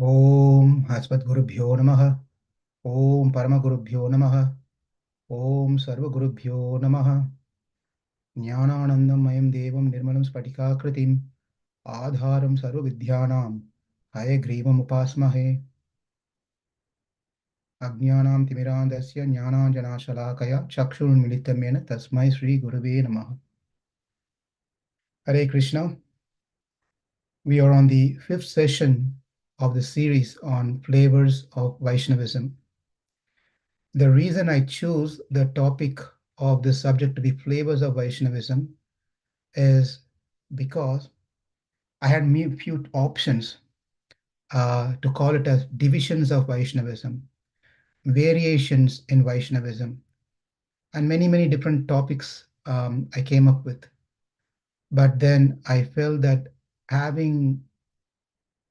Om Asmadgurubhyo Namaha. Om Paramagurubhyo Namaha. Om Sarvagurubhyo Namaha. Jnananandam Mayam Devam Nirmalam Spatikakritim Adharam Sarvavidhyanam Hayagrivam Upasmahe Ajnanam Timirandasya Jnananjanashalakaya Chakshurmilitamena Tasmai Sri Gurave Namaha. Hare Krishna. We are on the fifth session of the series on flavors of Vaishnavism. The reason I chose the topic of this subject to be flavors of Vaishnavism is because I had few options to call it as divisions of Vaishnavism, variations in Vaishnavism, and many different topics I came up with. But then I felt that having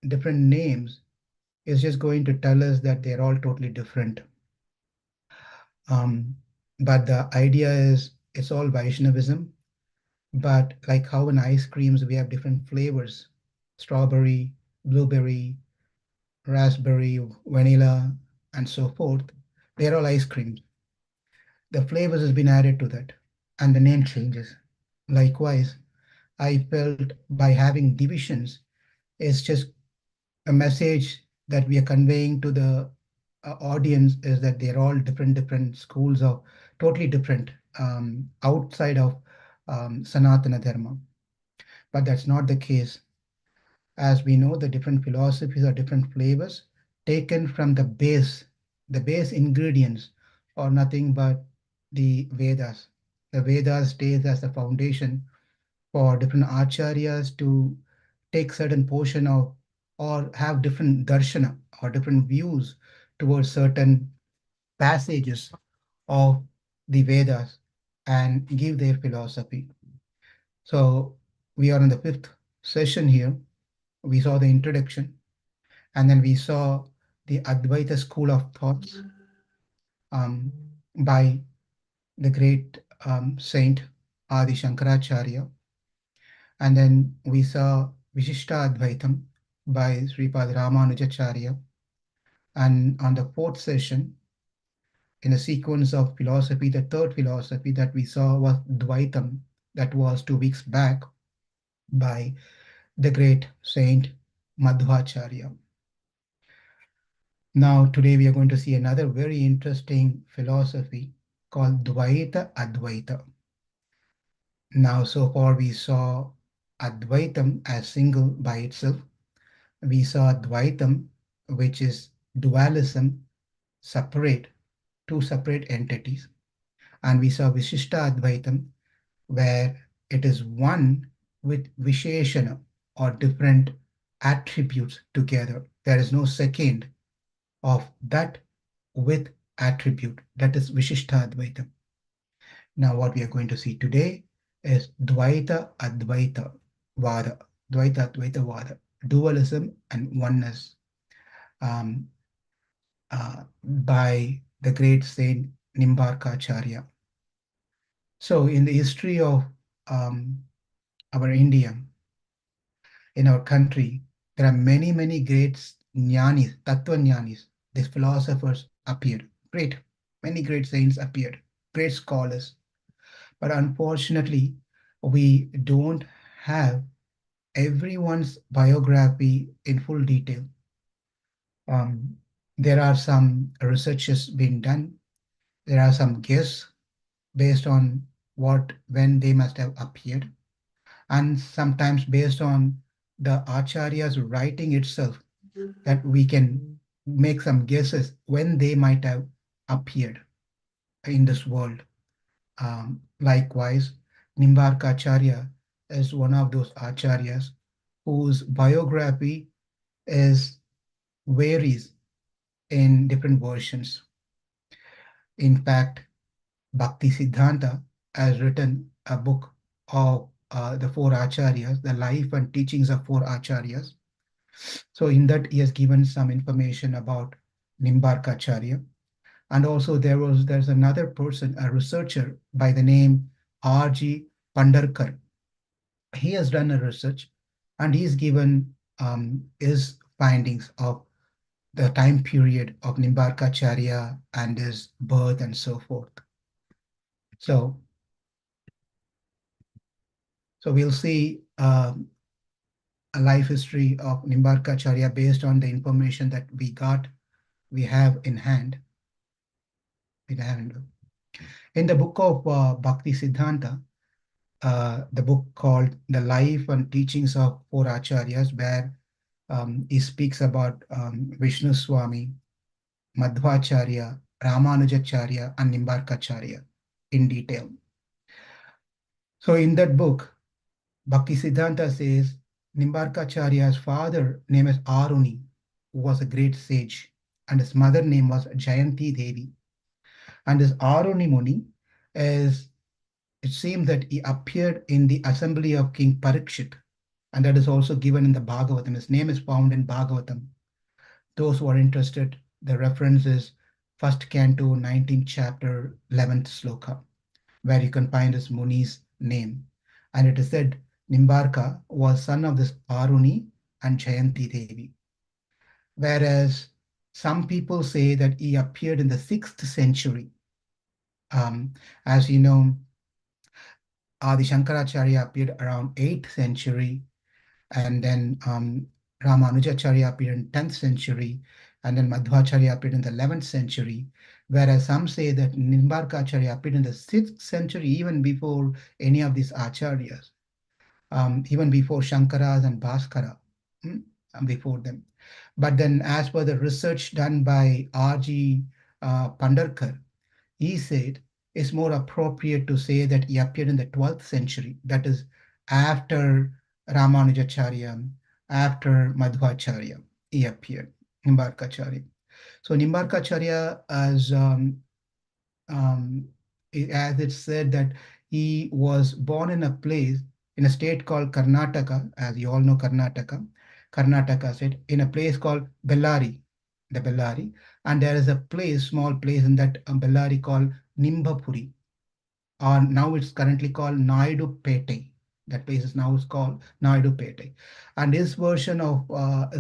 different names is just going to tell us that they're all totally different. But the idea is it's all Vaishnavism. But like how in ice creams we have different flavors, strawberry, blueberry, raspberry, vanilla, and so forth, they're all ice creams. The flavors has been added to that, and the name changes. Likewise, I felt by having divisions is just a message that we are conveying to the audience is that they're all different schools of totally different outside of Sanatana Dharma. But that's not the case. As we know, the different philosophies are different flavors taken from the base ingredients are nothing but the Vedas. The Vedas stays as the foundation for different acharyas to take certain portion of or have different darshana or different views towards certain passages of the Vedas and give their philosophy. So we are in the fifth session here. We saw the introduction, and then we saw the Advaita school of thoughts um, by the great saint Adi Shankaracharya. And then we saw Vishishta Advaitam by Sripad Ramanujacharya. And on the fourth session, in the sequence of philosophy, the third philosophy that we saw was Dvaitam, that was 2 weeks back by the great saint Madhvacharya. Now, today we are going to see another very interesting philosophy called Dvaita Advaita. Now, so far we saw Advaitam as single by itself. We saw Dvaitam, which is dualism, separate, two separate entities. And we saw Vishishta Advaitam, where it is one with Visheshana or different attributes together. There is no second of that with attribute. That is Vishishta Advaita. Now what we are going to see today is Dvaita Advaita Vada. Dvaita Advaita Vada. Dualism and oneness by the great saint Nimbarkacharya. So in the history of our India, in our country, there are many great jnanis, tattva jnanis. These philosophers appeared. Great. Many great saints appeared. Great scholars. But unfortunately, we don't have everyone's biography in full detail. There are some researches being done. There are some guesses based on when they must have appeared, and sometimes based on the acharya's writing itself, that we can make some guesses when they might have appeared in this world. Likewise, Nimbarkacharya is one of those acharyas whose biography varies in different versions. In fact, Bhakti Siddhanta has written a book of the four acharyas, the life and teachings of four acharyas. So in that, he has given some information about Nimbarkacharya. And also there's another person, a researcher by the name R.G. Pandarkar. He has done a research and he's given his findings of the time period of Nimbarkacharya and his birth and so forth. So, so we'll see a life history of Nimbarkacharya based on the information that we have in hand. In the book of Bhakti Siddhanta, the book called The Life and Teachings of Four Acharyas, where he speaks about Vishnu Swami, Madhvacharya, Ramanujacharya, and Nimbarkacharya in detail. So in that book, Bhaktisiddhanta says Nimbarkacharya's father name is Aruni, who was a great sage, and his mother name was Jayanti Devi. And this Aruni Muni is, it seems that he appeared in the assembly of King Parikshit, and that is also given in the Bhagavatam. His name is found in Bhagavatam. Those who are interested, the reference is first canto, 19th chapter, 11th sloka, where you can find this Muni's name. And it is said Nimbarka was son of this Aruni and Jayanti Devi. Whereas some people say that he appeared in the 6th century. As you know, Adi Shankaracharya appeared around 8th century, and then Ramanujacharya appeared in 10th century, and then Madhvacharya appeared in the 11th century, whereas some say that Nimbarkacharya appeared in the 6th century, even before any of these acharyas, even before Shankaras and Bhaskara, before them. But then as per the research done by R.G. Pandarkar, he said it's more appropriate to say that he appeared in the 12th century, that is after Ramanujacharya, after Madhvacharya, he appeared, Nimbarkacharya. So Nimbarkacharya, um, as it said that he was born in a place, in a state called Karnataka, as you all know Karnataka state, in a place called Bellari, the Bellari, and there is a place, small place in that Bellari called Nimbapuri, or now it's currently called Naidu Pete. That place is now is called Naidu Pete. And his version of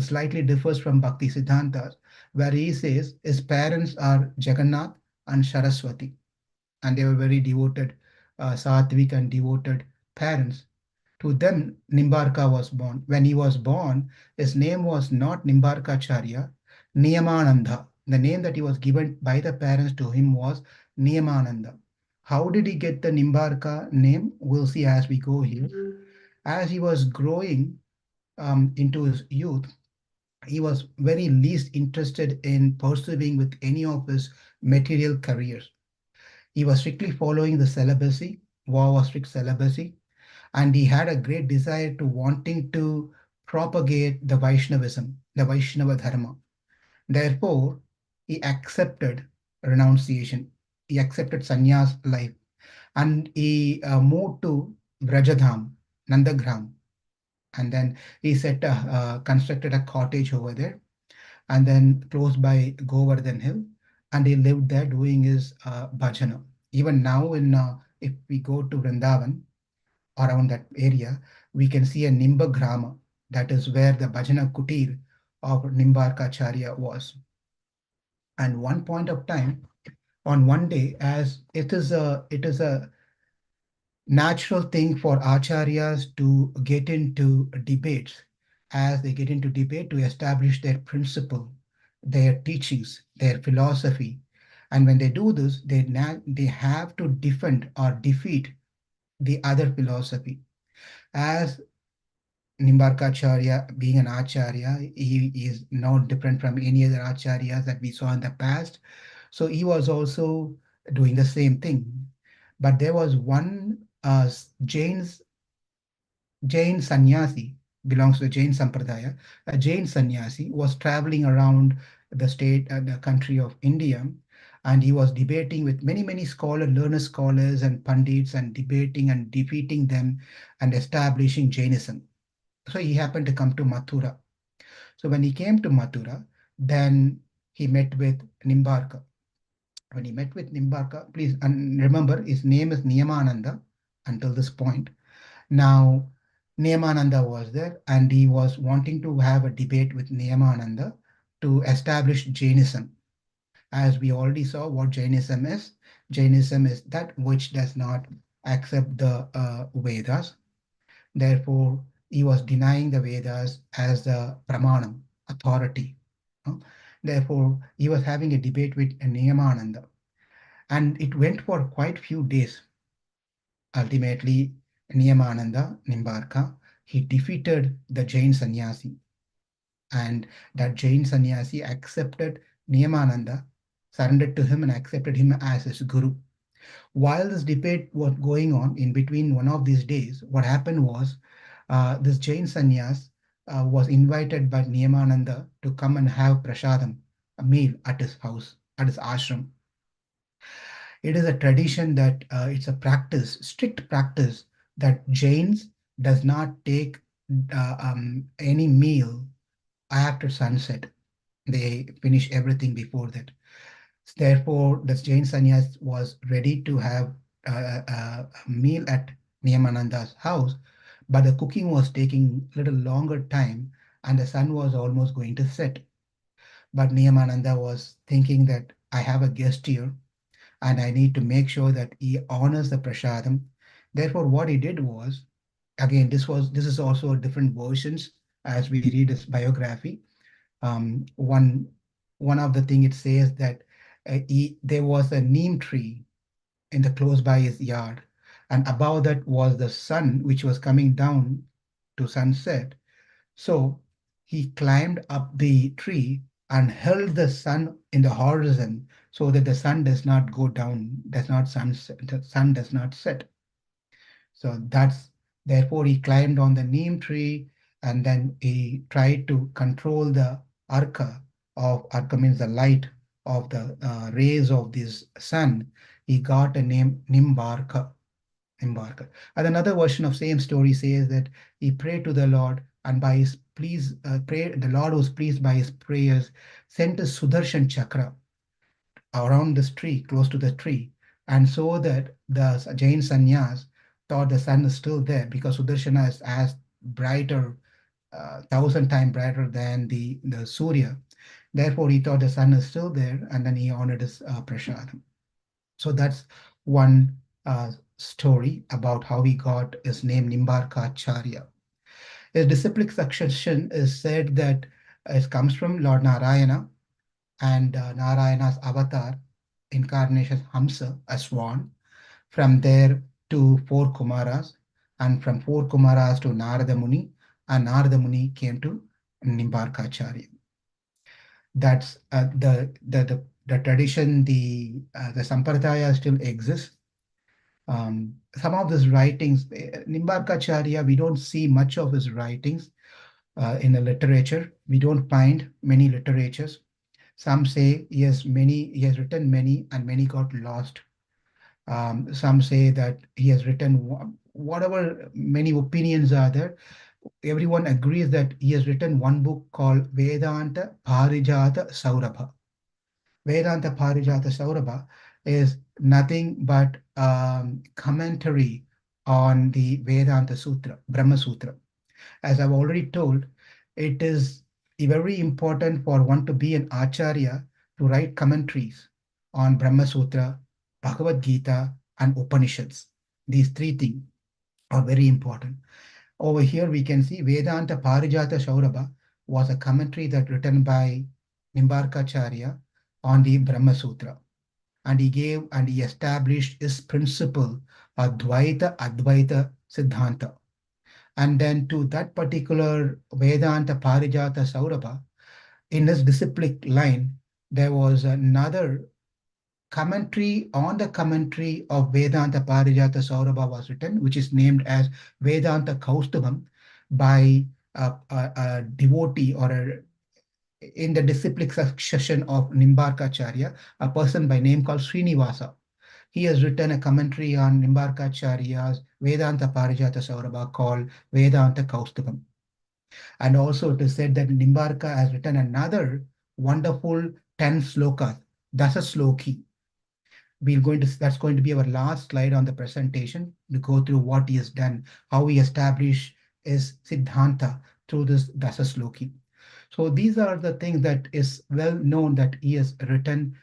slightly differs from Bhakti Siddhanta's, where he says his parents are Jagannath and Saraswati, and they were very devoted, sattvic and devoted parents. To them, Nimbarka was born. When he was born, his name was not Nimbarkacharya, Niyamananda. The name that he was given by the parents to him was Niyamananda. How did he get the Nimbarka name? We'll see as we go here. As he was growing into his youth, he was very least interested in pursuing with any of his material careers. He was strictly following the celibacy, vow of strict celibacy, and he had a great desire to wanting to propagate the Vaishnavism, the Vaishnava Dharma. Therefore, he accepted renunciation. He accepted sannyas life, and he moved to Vrajadham, Nandagram, and then he constructed a cottage over there, and then close by Govardhan Hill, and he lived there doing his bhajana. Even now, if we go to Vrindavan, around that area, we can see a Nimba Grama. That is where the Bhajana Kutir of Nimbarkacharya was. And one point of time, on one day, as it is a natural thing for acharyas to get into debates, as they get into debate to establish their principle, their teachings, their philosophy. And when they do this, they have to defend or defeat the other philosophy. As Nimbarkacharya being an acharya, he is not different from any other acharyas that we saw in the past. So he was also doing the same thing. But there was one Jain sannyasi, belongs to the Jain Sampradaya. A Jain sannyasi was traveling around the state, the country of India, and he was debating with many, many learned scholars and pandits, and debating and defeating them and establishing Jainism. So he happened to come to Mathura. So when he came to Mathura, then he met with Nimbarka. When he met with Nimbarka, please and remember his name is Niyamananda until this point. Now, Niyamananda was there and he was wanting to have a debate with Niyamananda. to establish Jainism. As we already saw what Jainism is. Jainism is that which does not accept the Vedas. Therefore, he was denying the Vedas as the Pramanam, authority. no? Therefore, he was having a debate with Niyamananda. And it went for quite few days. Ultimately, Niyamananda, Nimbarka, he defeated the Jain sannyasi. And that Jain sannyasi accepted Niyamananda, surrendered to him and accepted him as his guru. While this debate was going on, in between one of these days, what happened was this Jain sannyas was invited by Niyamananda to come and have prasadam, a meal at his house, at his ashram. It is a tradition that it's a practice, strict practice, that Jains does not take any meal after sunset. They finish everything before that. Therefore, the Jain sannyas was ready to have a meal at Niyamananda's house, but the cooking was taking a little longer time and the sun was almost going to set. But Niyamananda was thinking that I have a guest here and I need to make sure that he honors the prasadam. Therefore, what he did was, again, this is also different versions as we read his biography. One of the thing it says that there was a neem tree in the close by his yard, and above that was the sun which was coming down to sunset. So he climbed up the tree and held the sun in the horizon so that the sun does not go down, does not sunset, the sun does not set. So that's therefore he climbed on the neem tree and then he tried to control the arca of arca means the light of the rays of this sun. He got a name Nimbarka. Nimbarka. And another version of same story says that he prayed to the Lord and by his the Lord was pleased by his prayers, sent a Sudarshan chakra around this tree, close to the tree, and so that the Jain sannyas thought the sun is still there because Sudarshana is as brighter, thousand times brighter than the Surya. Therefore, he thought the sun is still there, and then he honored his prasadam. So that's one story about how he got his name Nimbarkacharya. His disciplic succession is said that it comes from Lord Narayana, and Narayana's avatar incarnation Hamsa, a swan. From there to four Kumaras, and from four Kumaras to Narada Muni, and Narada Muni came to Nimbarkacharya. That's the tradition, the sampradaya still exists. Some of his writings, Nimbarkacharya, we don't see much of his writings in the literature. We don't find many literatures. Some say he has written many, and many got lost. Some say that he has written whatever many opinions are there. Everyone agrees that he has written one book called Vedanta Parijata Saurabha. Vedanta Parijata Saurabha is nothing but commentary on the Vedanta Sutra, Brahma Sutra. As I've already told, it is very important for one to be an acharya to write commentaries on Brahma Sutra, Bhagavad Gita, and Upanishads. These three things are very important. Over here, we can see Vedanta Parijata Saurabha was a commentary that written by Nimbarkacharya on the Brahma Sutra. And he established his principle of Dvaita Advaita Siddhanta. And then to that particular Vedanta Parijata Saurabha, in his disciplic line, there was another commentary on the commentary of Vedanta Parijata Saurabha was written, which is named as Vedanta Kaustubam by a devotee or in the disciplic succession of Nimbarkacharya, a person by name called Srinivasa. He has written a commentary on Nimbarkacharya's Vedanta Parijata Saurabha called Vedanta Kaustubam. And also it is said that Nimbarka has written another wonderful 10 slokas, Dasa Sloki. That's going to be our last slide on the presentation to go through what he has done, how he established his Siddhanta through this Dasa Sloki. So these are the things that is well known that he has written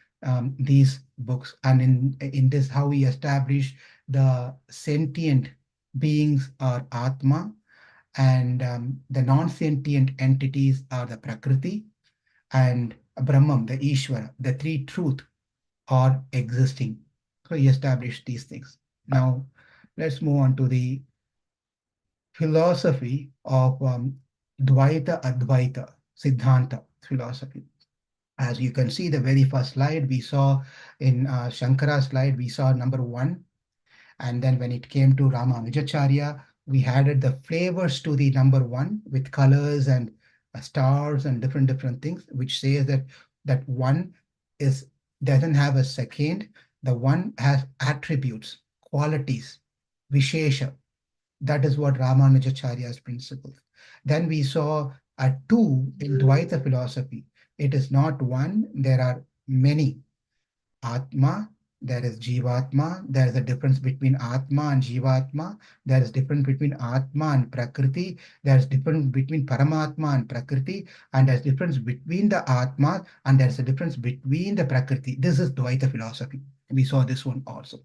these books, and in this how he established the sentient beings are Atma, and the non-sentient entities are the Prakriti, and Brahman, the Ishvara, the three truth are existing. So he established these things. Now, let's move on to the philosophy of Dvaita Advaita Siddhanta philosophy. As you can see, the very first slide we saw in Shankara's slide, we saw number one. And then when it came to Ramanujacharya, we added the flavors to the number one with colors and stars and different things, which says that that one is doesn't have a second. The one has attributes, qualities, Vishesha. That is what Ramanujacharya's principle. Then we saw a two in Dvaita philosophy. It is not one, there are many. Atma, there is Jivatma, there is a difference between Atma and Jivatma, there is difference between Atma and Prakriti, there is difference between Paramatma and Prakriti, and there's difference between the Atma, and there's a difference between the Prakriti. This is Dvaita philosophy. We saw this one also.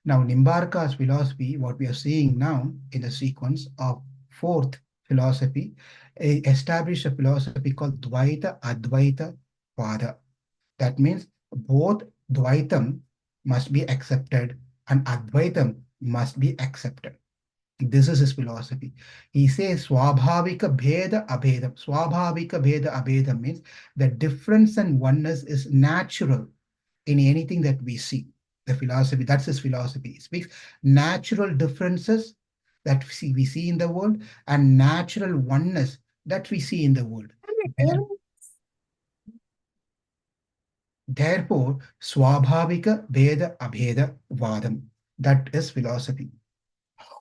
Now, Nimbarka's philosophy, what we are seeing now in the sequence of fourth philosophy, established a philosophy called Dvaita Advaita Vada. That means both Dvaitam must be accepted and Advaitam must be accepted. This is his philosophy. He says Swabhavika Bheda Abhedam. Swabhavika Bheda Abhedam means the difference and oneness is natural in anything that we see. The philosophy, that's his philosophy. He speaks natural differences that we see in the world and natural oneness that we see in the world. Therefore, Swabhavika Veda Abheda Vadam. That is philosophy.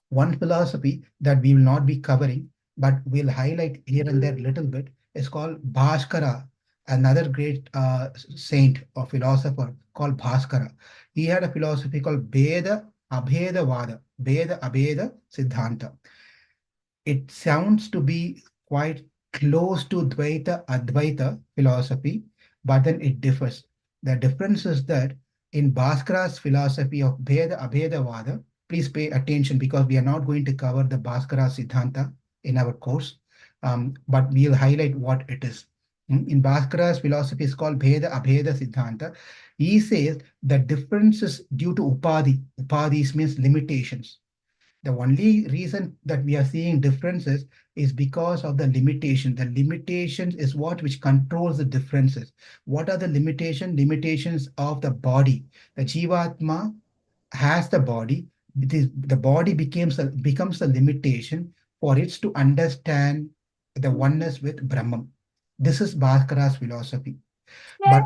One philosophy that we will not be covering, but we'll highlight here and there a little bit, is called Bhaskara, another great saint or philosopher called Bhaskara. He had a philosophy called Veda Abheda Vada, Veda Abheda Siddhanta. It sounds to be quite close to Dvaita Advaita philosophy, but then it differs. The difference is that in Bhaskara's philosophy of Bheda Abheda Vada, please pay attention because we are not going to cover the Bhaskara Siddhanta in our course, but we'll highlight what it is. In Bhaskara's philosophy is called Bheda Abheda Siddhanta. He says the difference is due to Upadhi. Upadhis means limitations. The only reason that we are seeing differences is because of the limitation. The limitations is what which controls the differences. What are the limitations? Limitations of the body. The Jivatma has the body. The body becomes a limitation for it to understand the oneness with Brahman. This is Bhaskara's philosophy. But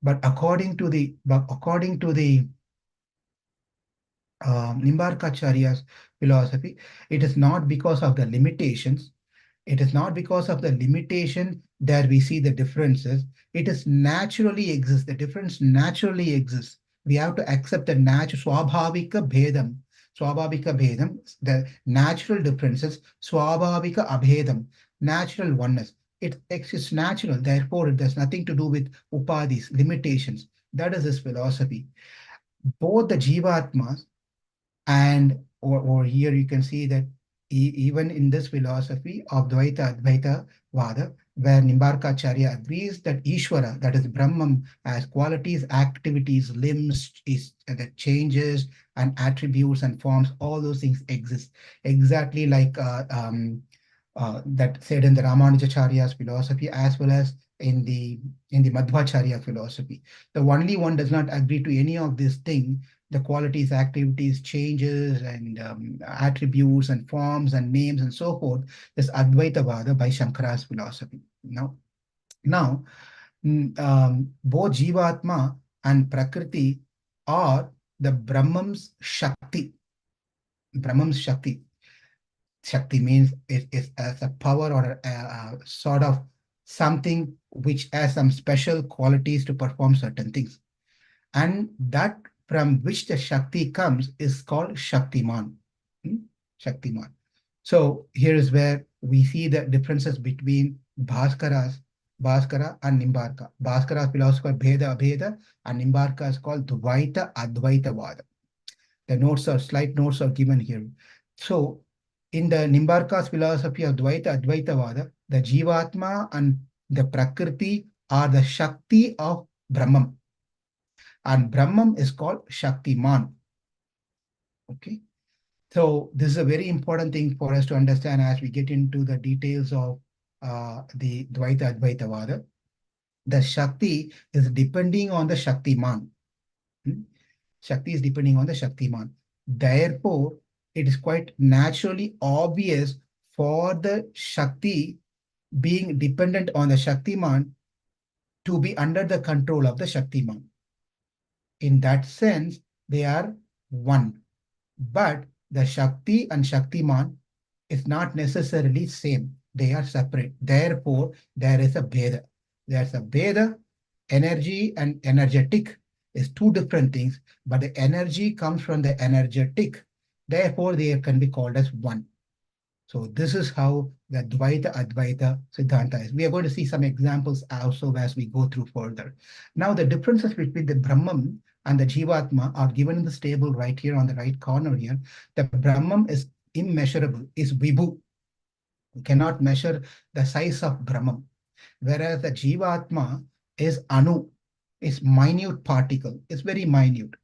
but according to the Nimbarkacharya's philosophy, it is not because of the limitations. It is not because of the limitation that we see the differences. It is naturally exists. The difference naturally exists. We have to accept the natural swabhavika bhedam. Swabhavika bhedam, the natural differences. Swabhavika abhedam, natural oneness. It exists natural. Therefore, it has nothing to do with upadhis, limitations. That is his philosophy. Both the jivatmas and or here you can see that even in this philosophy of Dvaita Advaita Vada, where Nimbarkacharya agrees that Ishvara, that is Brahman, has qualities, activities, limbs, is that changes and attributes and forms, all those things exist. Exactly like that said in the Ramanujacharya's philosophy as well as in the Madhvacharya philosophy. The only one does not agree to any of these things, the qualities, activities, changes, and attributes, and forms, and names, and so forth, is Advaitavada by Shankara's philosophy. Now, both Jivatma and Prakriti are the Brahman's Shakti. Brahman's Shakti. Shakti means it is as a power or a sort of something which has some special qualities to perform certain things. And that from which the Shakti comes is called Shaktiman. Shaktiman. So here is where we see the differences between Bhaskara and Nimbarka. Bhaskara's philosopher Bheda Abheda, and Nimbarka is called Dvaita Advaita Vada. The notes are slight notes are given here. So in the Nimbarka's philosophy of Dvaita Advaita Vada, the Jivatma and the Prakriti are the Shakti of Brahman. And Brahman is called Shaktiman. Okay. So this is a very important thing for us to understand as we get into the details of the Dvaita Advaita Vada. The Shakti is depending on the Shaktiman. Shakti is depending on the Shaktiman. Therefore, it is quite naturally obvious for the Shakti being dependent on the Shaktiman to be under the control of the Shaktiman. In that sense, they are one. But the Shakti and Shaktiman is not necessarily same. They are separate. Therefore, there is a Bheda. There's a Bheda. Energy and energetic is two different things, but the energy comes from the energetic. Therefore, they can be called as one. So this is how the Dvaita Advaita Siddhanta is. We are going to see some examples also as we go through further. Now, the differences between the Brahman and the Jivatma are given in this table right here on the right corner here. The Brahman is immeasurable, is Vibhu. You cannot measure the size of Brahman. Whereas the Jivatma is Anu, is minute particle, it's very minute.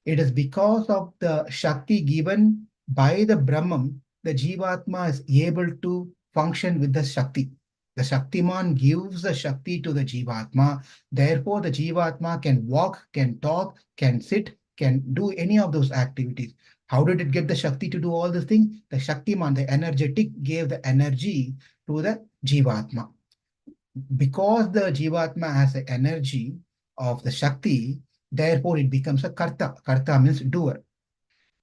It is because of the Shakti given by the Brahman, the Jivatma is able to function with the Shakti. The Shaktiman gives the Shakti to the Jivatma. Therefore, the Jivatma can walk, can talk, can sit, can do any of those activities. How did it get the Shakti to do all these things? The Shaktiman, the energetic, gave the energy to the Jivatma. Because the Jivatma has the energy of the Shakti, therefore it becomes a Karta. Karta means doer.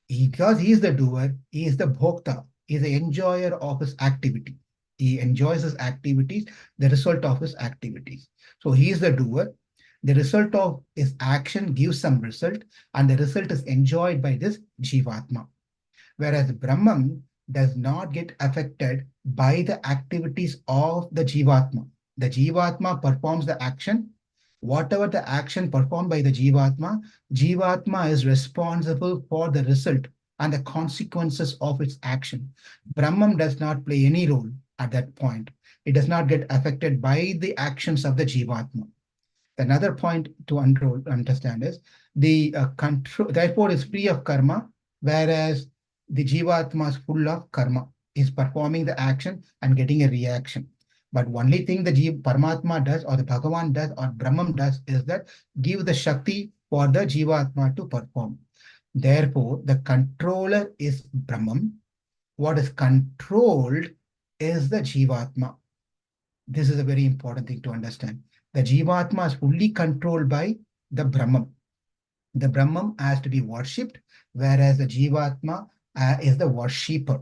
Because he is the doer, he is the Bhokta, he is the enjoyer of his activity. He enjoys his activities, the result of his activities. So he is the doer. The result of his action gives some result, and the result is enjoyed by this Jivatma. Whereas Brahman does not get affected by the activities of the Jivatma. The Jivatma performs the action. Whatever the action performed by the Jivatma, Jivatma is responsible for the result and the consequences of its action. Brahman does not play any role at that point. It does not get affected by the actions of the Jivatma. Another point to understand is the control, therefore, is free of karma, whereas the Jivatma is full of karma, is performing the action and getting a reaction. But only thing the Paramatma does, or the Bhagavan does, or Brahman does, is that give the Shakti for the Jivatma to perform. Therefore, the controller is Brahman. What is controlled is the Jivatma. This is a very important thing to understand. The Jivatma is fully controlled by the Brahman. The Brahman has to be worshipped, whereas the Jivatma is the worshipper.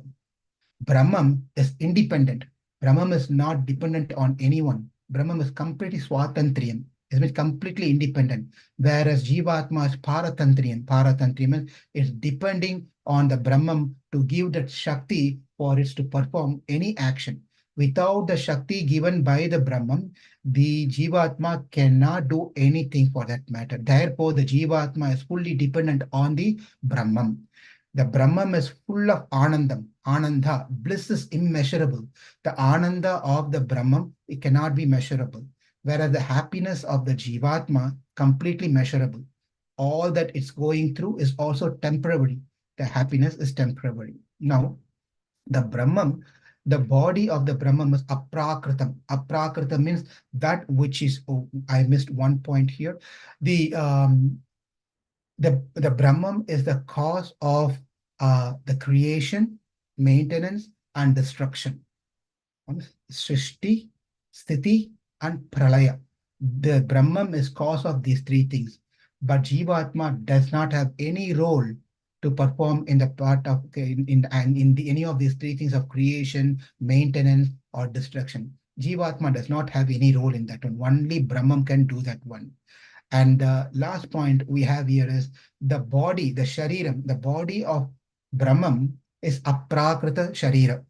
Brahman is independent. Brahman is not dependent on anyone. Brahman is completely swatantriyam. It means completely independent. Whereas Jivatma is paratantriyam. Paratantriyam is depending on the Brahman to give that Shakti for it to perform any action. Without the Shakti given by the Brahman, the Jivatma cannot do anything for that matter. Therefore, the Jivatma is fully dependent on the Brahman. The Brahman is full of Anandam. Ananda, bliss is immeasurable. The Ananda of the Brahman, it cannot be measurable. Whereas the happiness of the Jivatma, completely measurable. All that it's going through is also temporary. The happiness is temporary. Now, the Brahman, the body of the Brahman is aprakritam. Aprakritam means that which is, oh, I missed one point here. The Brahman is the cause of the creation, maintenance, and destruction. Srishti, Sthiti, and Pralaya. The Brahman is cause of these three things. But Jivatma does not have any role to perform in the part of any of these three things of creation, maintenance, or destruction. Jivatma does not have any role in that one. Only Brahman can do that one. And the last point we have here is the body, the shariram, the body of Brahman is aprakrita sharira,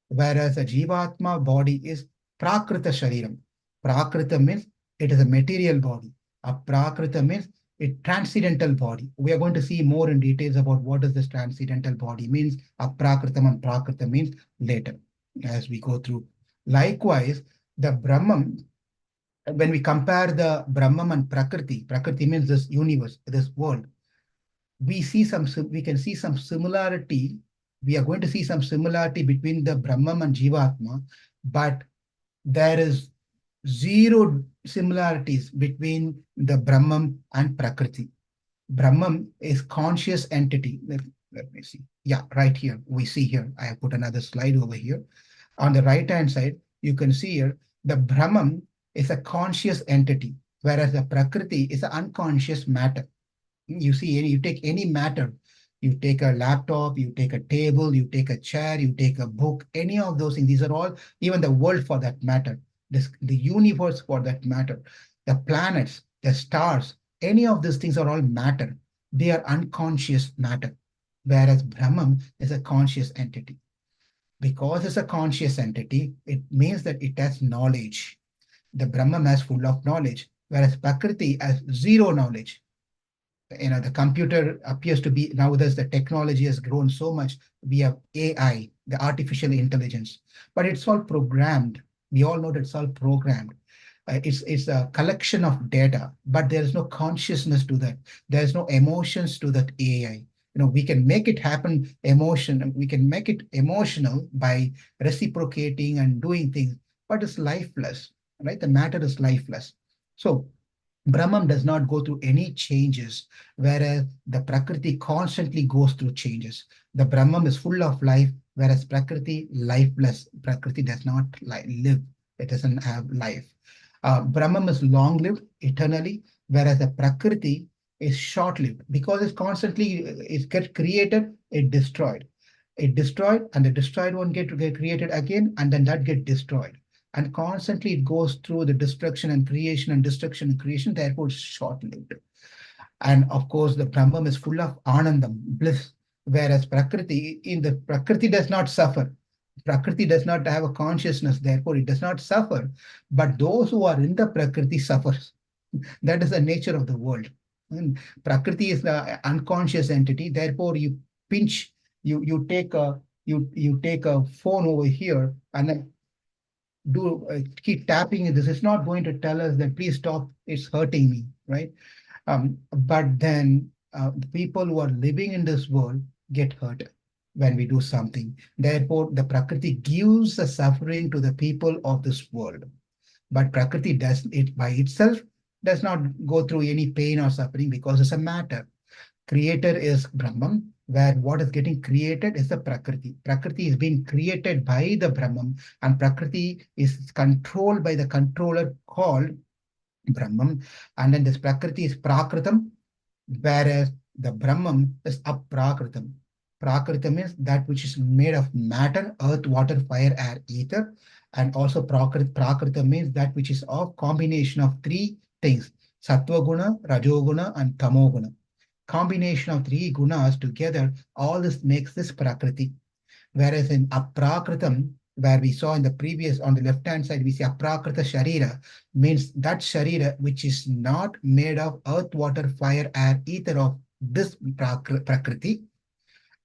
whereas the Jivatma body is Prakrita Shariram. Prakrita means it is a material body. Aprakrita means a transcendental body. We are going to see more in details about what does this transcendental body means. Aprakritam and Prakrita means later as we go through. Likewise, the Brahman, when we compare the Brahman and Prakriti, Prakriti means this universe, this world, we can see some similarity. We are going to see some similarity between the Brahman and Jivatma, but there is zero similarities between the Brahman and Prakriti. Brahman is conscious entity. Let me see. Yeah, right here. We see here. I have put another slide over here. On the right hand side, you can see here the Brahman is a conscious entity, whereas the Prakriti is an unconscious matter. You see, you take any matter, you take a laptop, you take a table, you take a chair, you take a book, any of those things. These are all, even the world for that matter, the universe for that matter, the planets, the stars, any of these things are all matter. They are unconscious matter, whereas Brahman is a conscious entity. Because it's a conscious entity, it means that it has knowledge. The Brahman has full of knowledge, whereas Prakriti has zero knowledge. The computer appears to be, nowadays the technology has grown so much. We have AI, the artificial intelligence, but it's all programmed. We all know that it's all programmed. It's a collection of data, but there is no consciousness to that. There's no emotions to that AI. We can make it happen we can make it emotional by reciprocating and doing things, but it's lifeless, right? The matter is lifeless. So Brahman does not go through any changes, whereas the Prakriti constantly goes through changes. The Brahman is full of life, whereas Prakriti lifeless. Prakriti does not live. It doesn't have life. Brahman is long-lived, eternally, whereas the Prakriti is short-lived because it's constantly it gets created, it destroyed. It destroyed, and the destroyed one get created again, and then that get destroyed. And constantly it goes through the destruction and creation and destruction and creation, therefore it's short-lived. And of course, the Brahman is full of anandam, bliss, whereas Prakriti does not suffer. Prakriti does not have a consciousness, therefore it does not suffer. But those who are in the Prakriti suffers. That is the nature of the world. And Prakriti is the unconscious entity, therefore you take a phone over here and then keep tapping it. This is not going to tell us that please stop, it's hurting me, right? But then the people who are living in this world get hurt when we do something. Therefore, the Prakriti gives the suffering to the people of this world. But Prakriti does it by itself, does not go through any pain or suffering because it's a matter. Creator is Brahman, where what is getting created is the Prakriti. Prakriti is being created by the Brahman, and Prakriti is controlled by the controller called Brahman. And then this Prakriti is Prakritam, whereas the Brahman is Aprakritam. Prakrita means that which is made of matter, earth, water, fire, air, ether. And also Prakrita means that which is of combination of three things: Sattva guna, Rajoguna, and Tamoguna. Combination of three gunas together, all this makes this Prakriti. Whereas in Aprakritam, where we saw in the previous, on the left-hand side, we see Aprakrita Sharira, means that Sharira which is not made of earth, water, fire, air, ether of this Prakriti.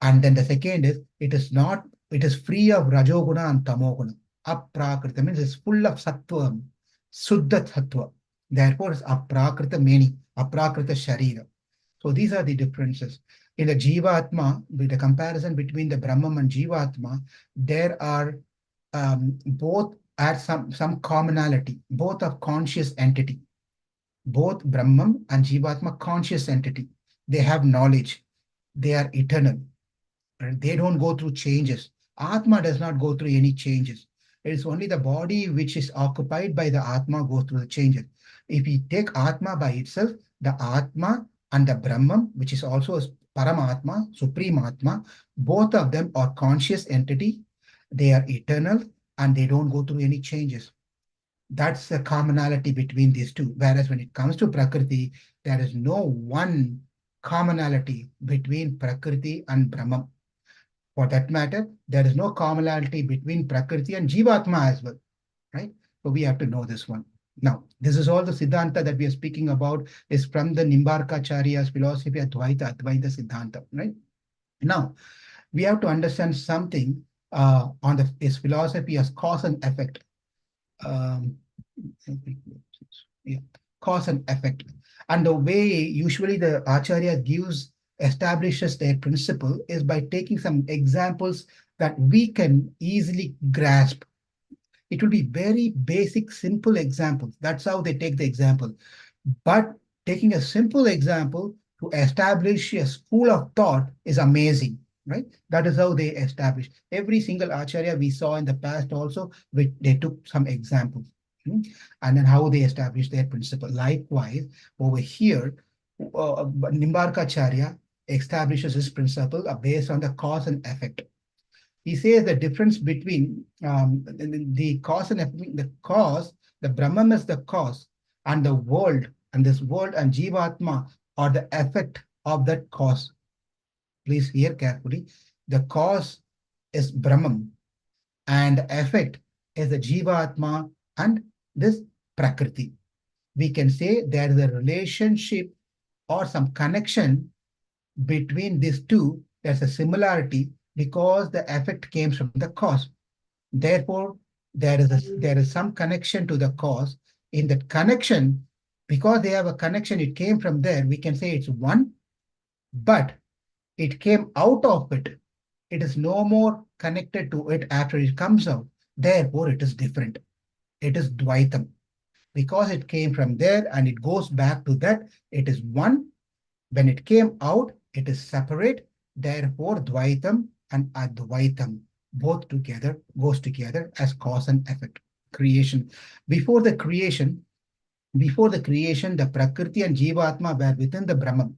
And then the second is, it is free of Rajoguna and Tamoguna. Aprakrita means it's full of Sattva, Suddha Sattva. Therefore, it's Aprakrita Meni, Aprakrita Sharira. So these are the differences. In the Jivatma, with the comparison between the Brahman and Jivatma, there are both at some commonality, both of conscious entity. Both Brahman and Jivatma conscious entity. They have knowledge. They are eternal. And they don't go through changes. Atma does not go through any changes. It is only the body which is occupied by the Atma goes through the changes. If we take Atma by itself, the Atma and the Brahman, which is also a Paramatma, Supreme Atma, both of them are conscious entity. They are eternal and they don't go through any changes. That's the commonality between these two. Whereas when it comes to Prakriti, there is no one commonality between Prakriti and Brahman. For that matter, there is no commonality between Prakriti and Jivatma as well, right? So we have to know this one. Now, this is all the Siddhanta that we are speaking about is from the Nimbarkacharya's philosophy, Advaita Siddhanta, right? Now, we have to understand something on his philosophy as cause and effect. Um, yeah, cause and effect. And the way usually the Acharya establishes their principle is by taking some examples that we can easily grasp. It will be very basic, simple examples. That's how they take the example. But taking a simple example to establish a school of thought is amazing, right? That is how they establish. Every single Acharya we saw in the past also, they took some examples. And then how they established their principle. Likewise, over here, Nimbarkacharya establishes his principle based on the cause and effect. He says the difference between the cause and effect, the cause, the Brahman is the cause, and the world, and this world and Jivatma are the effect of that cause. Please hear carefully. The cause is Brahman, and the effect is the Jivatma and this Prakriti. We can say there is a relationship or some connection between these two. There's a similarity because the effect came from the cause. Therefore, there is some connection to the cause. In that connection, because they have a connection, it came from there. We can say it's one, but it came out of it. It is no more connected to it after it comes out. Therefore, it is different. It is Dvaitam. Because it came from there and it goes back to that, it is one. When it came out, it is separate. Therefore, Dvaitam and Advaitam both together goes together as cause and effect. Creation. Before the creation, the Prakriti and Jivatma were within the Brahman.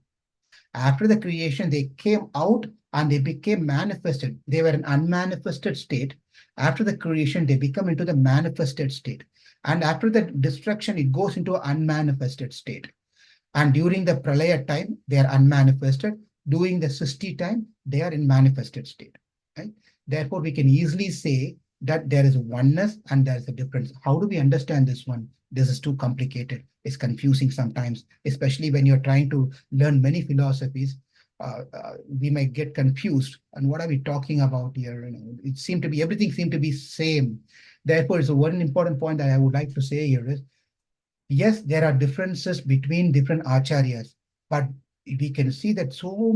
After the creation, they came out and they became manifested. They were an unmanifested state. After the creation, they become into the manifested state. And after the destruction, it goes into an unmanifested state. And during the Pralaya time, they are unmanifested. During the Sisti time, they are in manifested state. Right? Therefore, we can easily say that there is oneness and there is a difference. How do we understand this one? This is too complicated. It's confusing sometimes, especially when you're trying to learn many philosophies. We might get confused. And what are we talking about here? It seemed to be everything seemed to be same. Therefore, it's one important point that I would like to say here is yes, there are differences between different acharyas, but we can see that so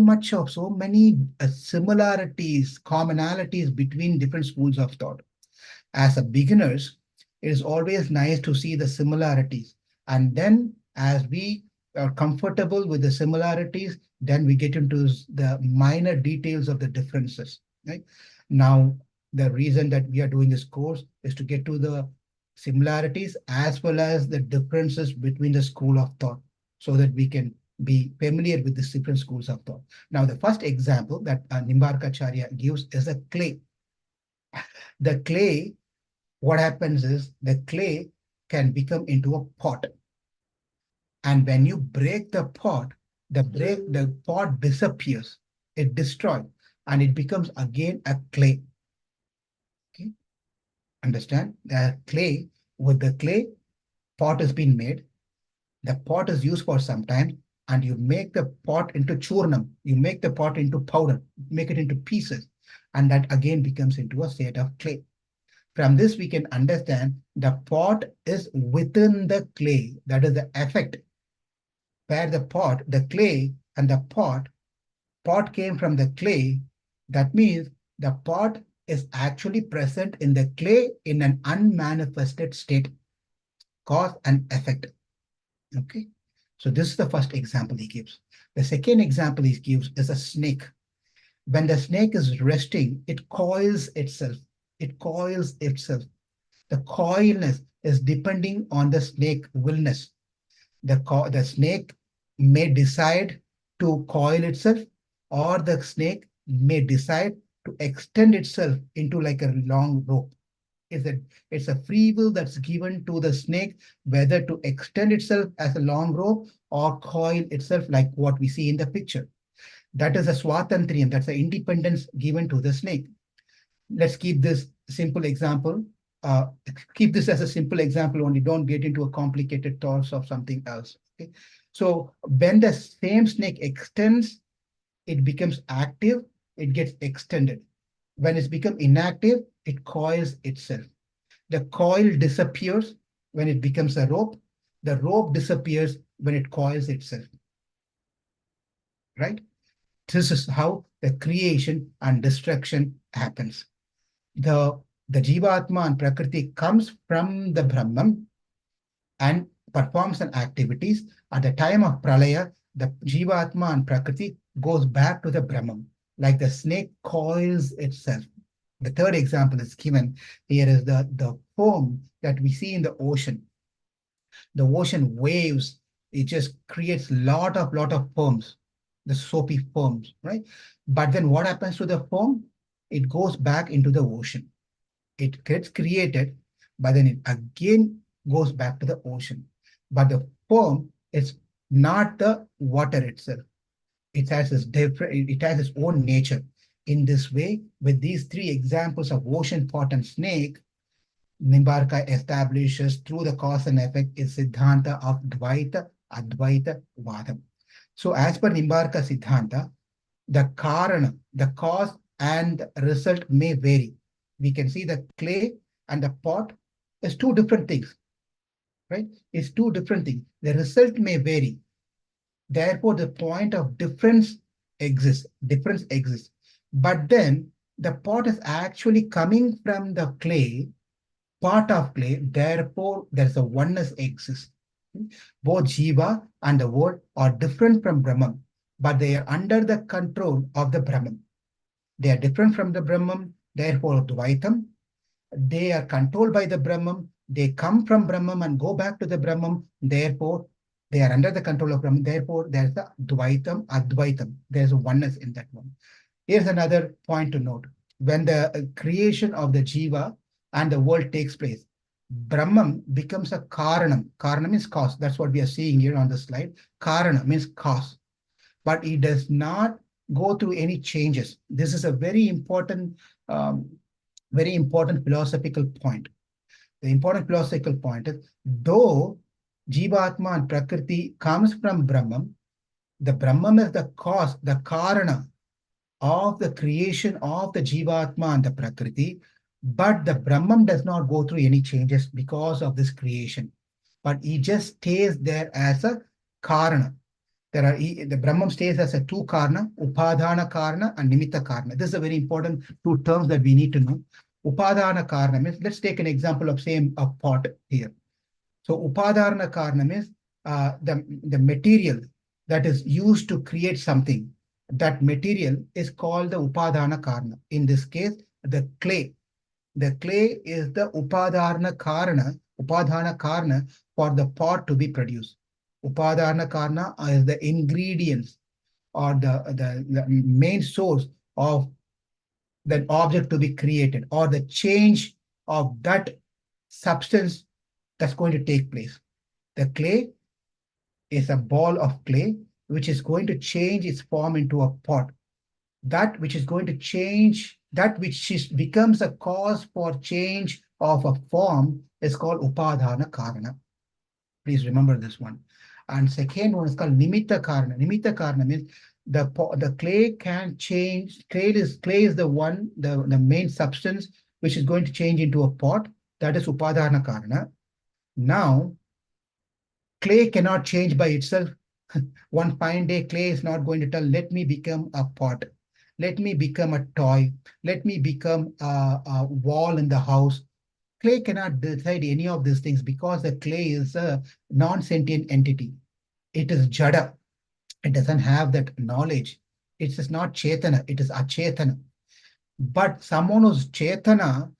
many similarities, commonalities between different schools of thought. As a beginners, it is always nice to see the similarities. And then as we are comfortable with the similarities, then we get into the minor details of the differences. Right? Now, the reason that we are doing this course is to get to the similarities as well as the differences between the school of thought so that we can be familiar with the different schools of thought. Now, the first example that Nimbarkacharya gives is a clay. The clay, what happens is the clay can become into a pot. And when you break the pot, the pot disappears. It destroys and it becomes again a clay. Okay? Understand? The clay, with the clay, pot has been made. The pot is used for some time and you make the pot into churnam. You make the pot into powder, make it into pieces. And that again becomes into a state of clay. From this, we can understand the pot is within the clay. That is the effect. Where the clay and the pot came from the clay. That means the pot is actually present in the clay in an unmanifested state, cause and effect. Okay. So this is the first example he gives. The second example he gives is a snake. When the snake is resting, it coils itself. It coils itself. The coilness is depending on the snake willness. The snake may decide to coil itself, or the snake may decide to extend itself into like a long rope. Is that it's a free will that's given to the snake, whether to extend itself as a long rope or coil itself like what we see in the picture. That is a swatantriam, that's the independence given to the snake. Let's keep this simple example. Uh, Keep this as a simple example only. Don't get into a complicated thoughts of something else. Okay? So when the same snake extends, it becomes active, it gets extended. When it's become inactive, it coils itself. The coil disappears when it becomes a rope. The rope disappears when it coils itself, right? This is how the creation and destruction happens. The, the Jivatma and Prakriti comes from the Brahman and performs an activities. At the time of Pralaya, the Jivatma and Prakriti goes back to the Brahman, like the snake coils itself. The third example is given here is the foam that we see in the ocean. The ocean waves, it just creates lot of foams, the soapy foams, right? But then what happens to the foam? It goes back into the ocean. It gets created, but then it again goes back to the ocean. But the foam is not the water itself. It has its different, it has its own nature. In this way, with these three examples of ocean, pot, and snake, Nimbarka establishes through the cause and effect is Siddhanta of Dvaita, Advaita, Vadam. So as per Nimbarka Siddhanta, the Karana, the cause and result may vary. We can see the clay and the pot is two different things, right? It's two different things. The result may vary. Therefore, the point of difference exists. Difference exists. But then the pot is actually coming from the clay, part of clay. Therefore, there's a oneness exists. Both Jiva and the world are different from Brahman, but they are under the control of the Brahman. They are different from the Brahman, therefore Dvaitam. They are controlled by the Brahman. They come from Brahman and go back to the Brahman. Therefore, they are under the control of Brahman. Therefore, there's the Dvaitam, Advaitam. There's a oneness in that one. Here's another point to note. When the creation of the Jiva and the world takes place, Brahman becomes a Karanam. Karanam means cause. That's what we are seeing here on the slide. Karana means cause. But it does not go through any changes. This is a um, very important philosophical point. The important philosophical point is, though Jivatma and Prakriti comes from Brahman, the Brahman is the cause, the Karana of the creation of the Jivatma and the Prakriti, but the Brahman does not go through any changes because of this creation. But he just stays there as a Karana. The Brahman stays as a two karna, Upadana karna and Nimitta karna. This is a very important two terms that we need to know. Upadana karna means, let's take an example of same a pot here. So Upadana karna means the material that is used to create something. That material is called the Upadana karna. In this case, the clay. The clay is the Upadana karna for the pot to be produced. Upadana karna is the ingredients or the main source of that object to be created, or the change of that substance that's going to take place. The clay is a ball of clay which is going to change its form into a pot. That which is going to change, that which becomes a cause for change of a form is called Upadana Karana. Please remember this one. And second one is called Nimitta Karana. Nimitta Karana means the clay can change. Clay is the one, the main substance which is going to change into a pot. That is Upadana Karana. Now, clay cannot change by itself. One fine day, clay is not going to tell, let me become a pot. Let me become a toy. Let me become a wall in the house. Clay cannot decide any of these things because the clay is a non-sentient entity. It is jada. It doesn't have that knowledge. It is not chetana. It is achetana. But someone who's chetana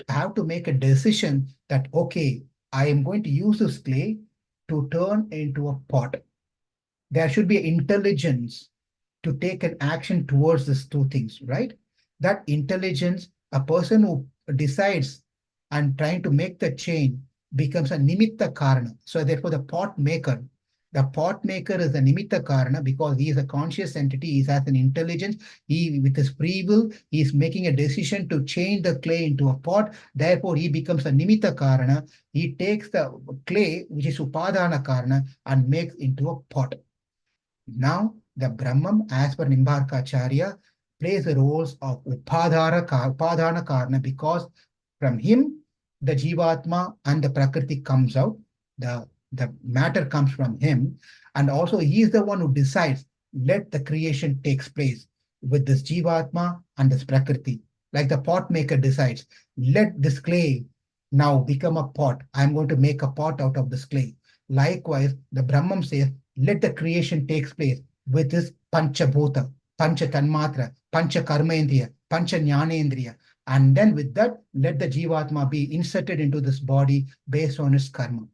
have to make a decision that, okay, I am going to use this clay to turn into a pot. There should be intelligence to take an action towards these two things, right? That intelligence, a person who decides and trying to make the chain becomes a nimitta karana. So therefore the pot maker is the nimitta karana because he is a conscious entity, he has an intelligence, he with his free will, he is making a decision to change the clay into a pot. Therefore, he becomes a nimitta karana. He takes the clay, which is upadana karana, and makes into a pot. Now, the Brahman, as per Nimbarkacharya, plays the roles of Upadana Karna because from him, the Jivatma and the Prakriti comes out. The matter comes from him. And also, he is the one who decides, let the creation takes place with this Jivatma and this Prakriti. Like the pot maker decides, let this clay now become a pot. I'm going to make a pot out of this clay. Likewise, the Brahman says, let the creation takes place with this pancha bhuta, pancha tanmatra, pancha karmendriya, pancha jnanendriya. And then with that, let the jivatma be inserted into this body based on its karma.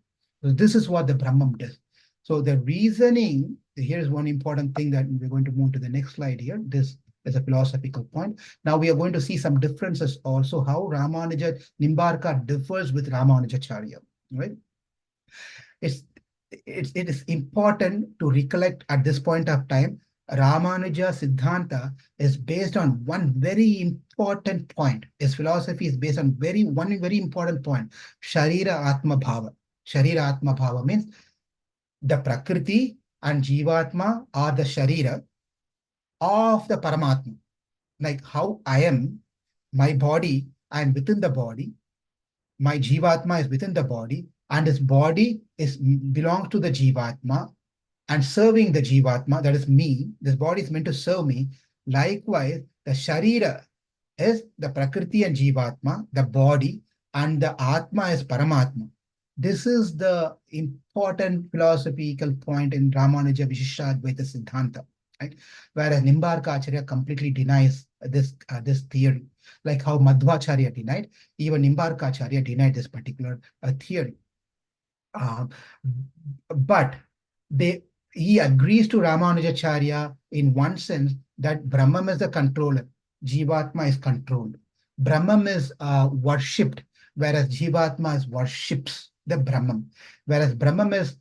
So this is what the Brahman does. So the reasoning, here's one important thing that we're going to move to the next slide here. This is a philosophical point. Now we are going to see some differences also, how Ramanuja Nimbarka differs with Ramanujacharya, right? It's it is important to recollect at this point of time, Ramanuja Siddhanta is based on one very important point. His philosophy is based on one very important point, Sharira Atma Bhava. Sharira Atma Bhava means the Prakriti and Jivatma are the Sharira of the Paramatma. Like how I am, my body, I am within the body, my Jivatma is within the body, and his body belongs to the Jivatma and serving the Jivatma, that is me. This body is meant to serve me. Likewise, the Sharira is the Prakriti and Jivatma, the body, and the Atma is Paramatma. This is the important philosophical point in Ramanuja Vishishadvaita Siddhanta, right? Whereas Nimbarka Acharya completely denies this theory, like how Madhvacharya denied, even Nimbarka Acharya denied this particular theory. But he agrees to Ramanujacharya in one sense that Brahman is the controller, Jivatma is controlled. Brahman is worshipped, whereas Jivatma is worships the Brahman. Whereas Brahman is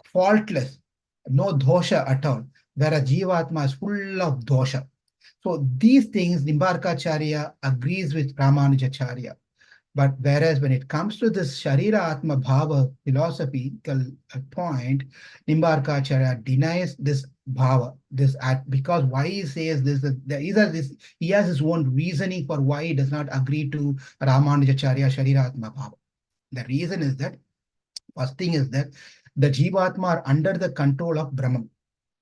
faultless, no dosha at all, whereas Jivatma is full of dosha. So these things Nimbarkacharya agrees with Ramanujacharya. But whereas when it comes to this Sharira Atma Bhava philosophical point, Nimbarkacharya denies this bhava, because why he says this, he has his own reasoning for why he does not agree to Ramanujacharya Sharira Atma Bhava. The reason is that, first thing is that the Jivatma are under the control of Brahman.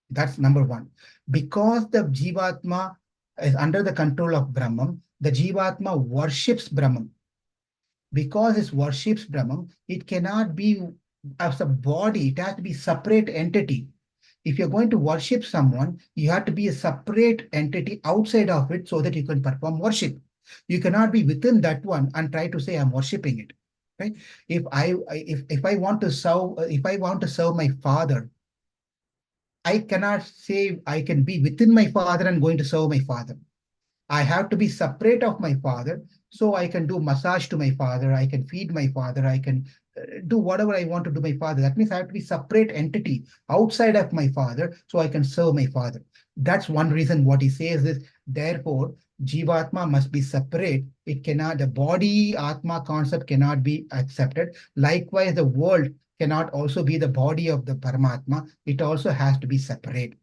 That's number one. Because the Jivatma is under the control of Brahman, the Jivatma worships Brahman. Because it worships Brahman, it cannot be as a body, it has to be separate entity. If you're going to worship someone, you have to be a separate entity outside of it so that you can perform worship. You cannot be within that one and try to say I'm worshiping it. Right? If I want to serve my father, I cannot say I can be within my father and going to serve my father. I have to be separate of my father, so I can do massage to my father, I can feed my father, I can do whatever I want to do my father. That means I have to be separate entity outside of my father, so I can serve my father. That's one reason what he says is, therefore, Jivatma must be separate. It cannot, the body Atma concept cannot be accepted. Likewise, the world cannot also be the body of the Paramatma. It also has to be separate.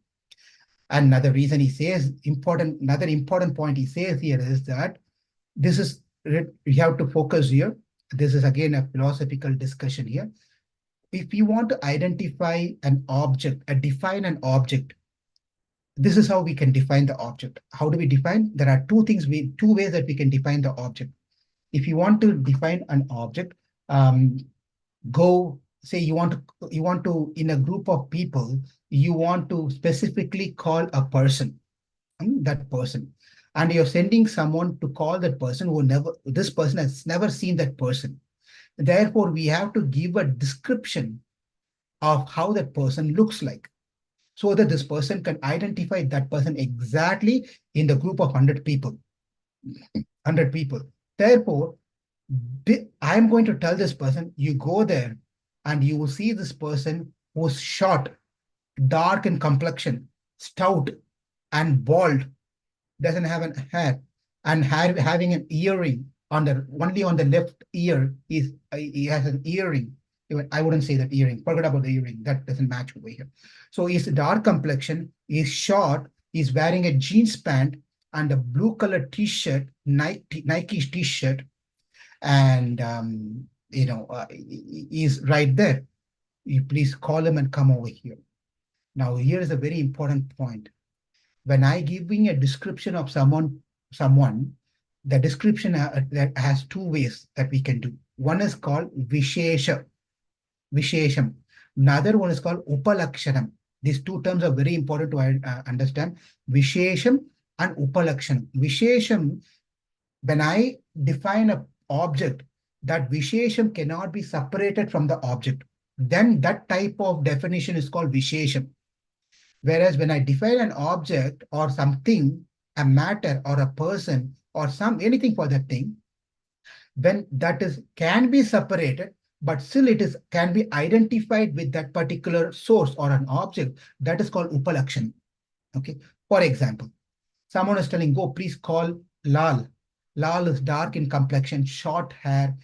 Another reason he says, another important point he says here is that this is, you have to focus here. This is again a philosophical discussion here. If you want to identify an object, define an object, this is how we can define the object. How do we define? There are two ways that we can define the object. If you want to define an object, say you want to in a group of people, you want to specifically call a person, that person, and you're sending someone to call that person this person has never seen that person. Therefore, we have to give a description of how that person looks like, so that this person can identify that person exactly in the group of 100 people. 100 people. Therefore, I'm going to tell this person, you go there and you will see this person who's short, dark in complexion, stout, and bald, doesn't have an hair, and having an earring on the only on the left ear. He has an earring. Even I wouldn't say that earring. Forget about the earring. That doesn't match over here. So he's dark complexion. He's short. He's wearing a jeans pant and a blue color t-shirt, Nike t-shirt, and he's right there. You please call him and come over here. Now here is a very important point. When I giving a description of someone, the description that has two ways that we can do. One is called vishesham. Another one is called upalakshanam. These two terms are very important to understand. Vishesham and upalakshanam. Vishesham, when I define an object, that vishesham cannot be separated from the object, then that type of definition is called vishesham. Whereas when I define an object or something, a matter or a person or anything for that thing, when that is can be separated, but still it is can be identified with that particular source or an object, that is called upalakshan. Okay. For example, someone is telling, go, please call Lal. Lal is dark in complexion, short hair,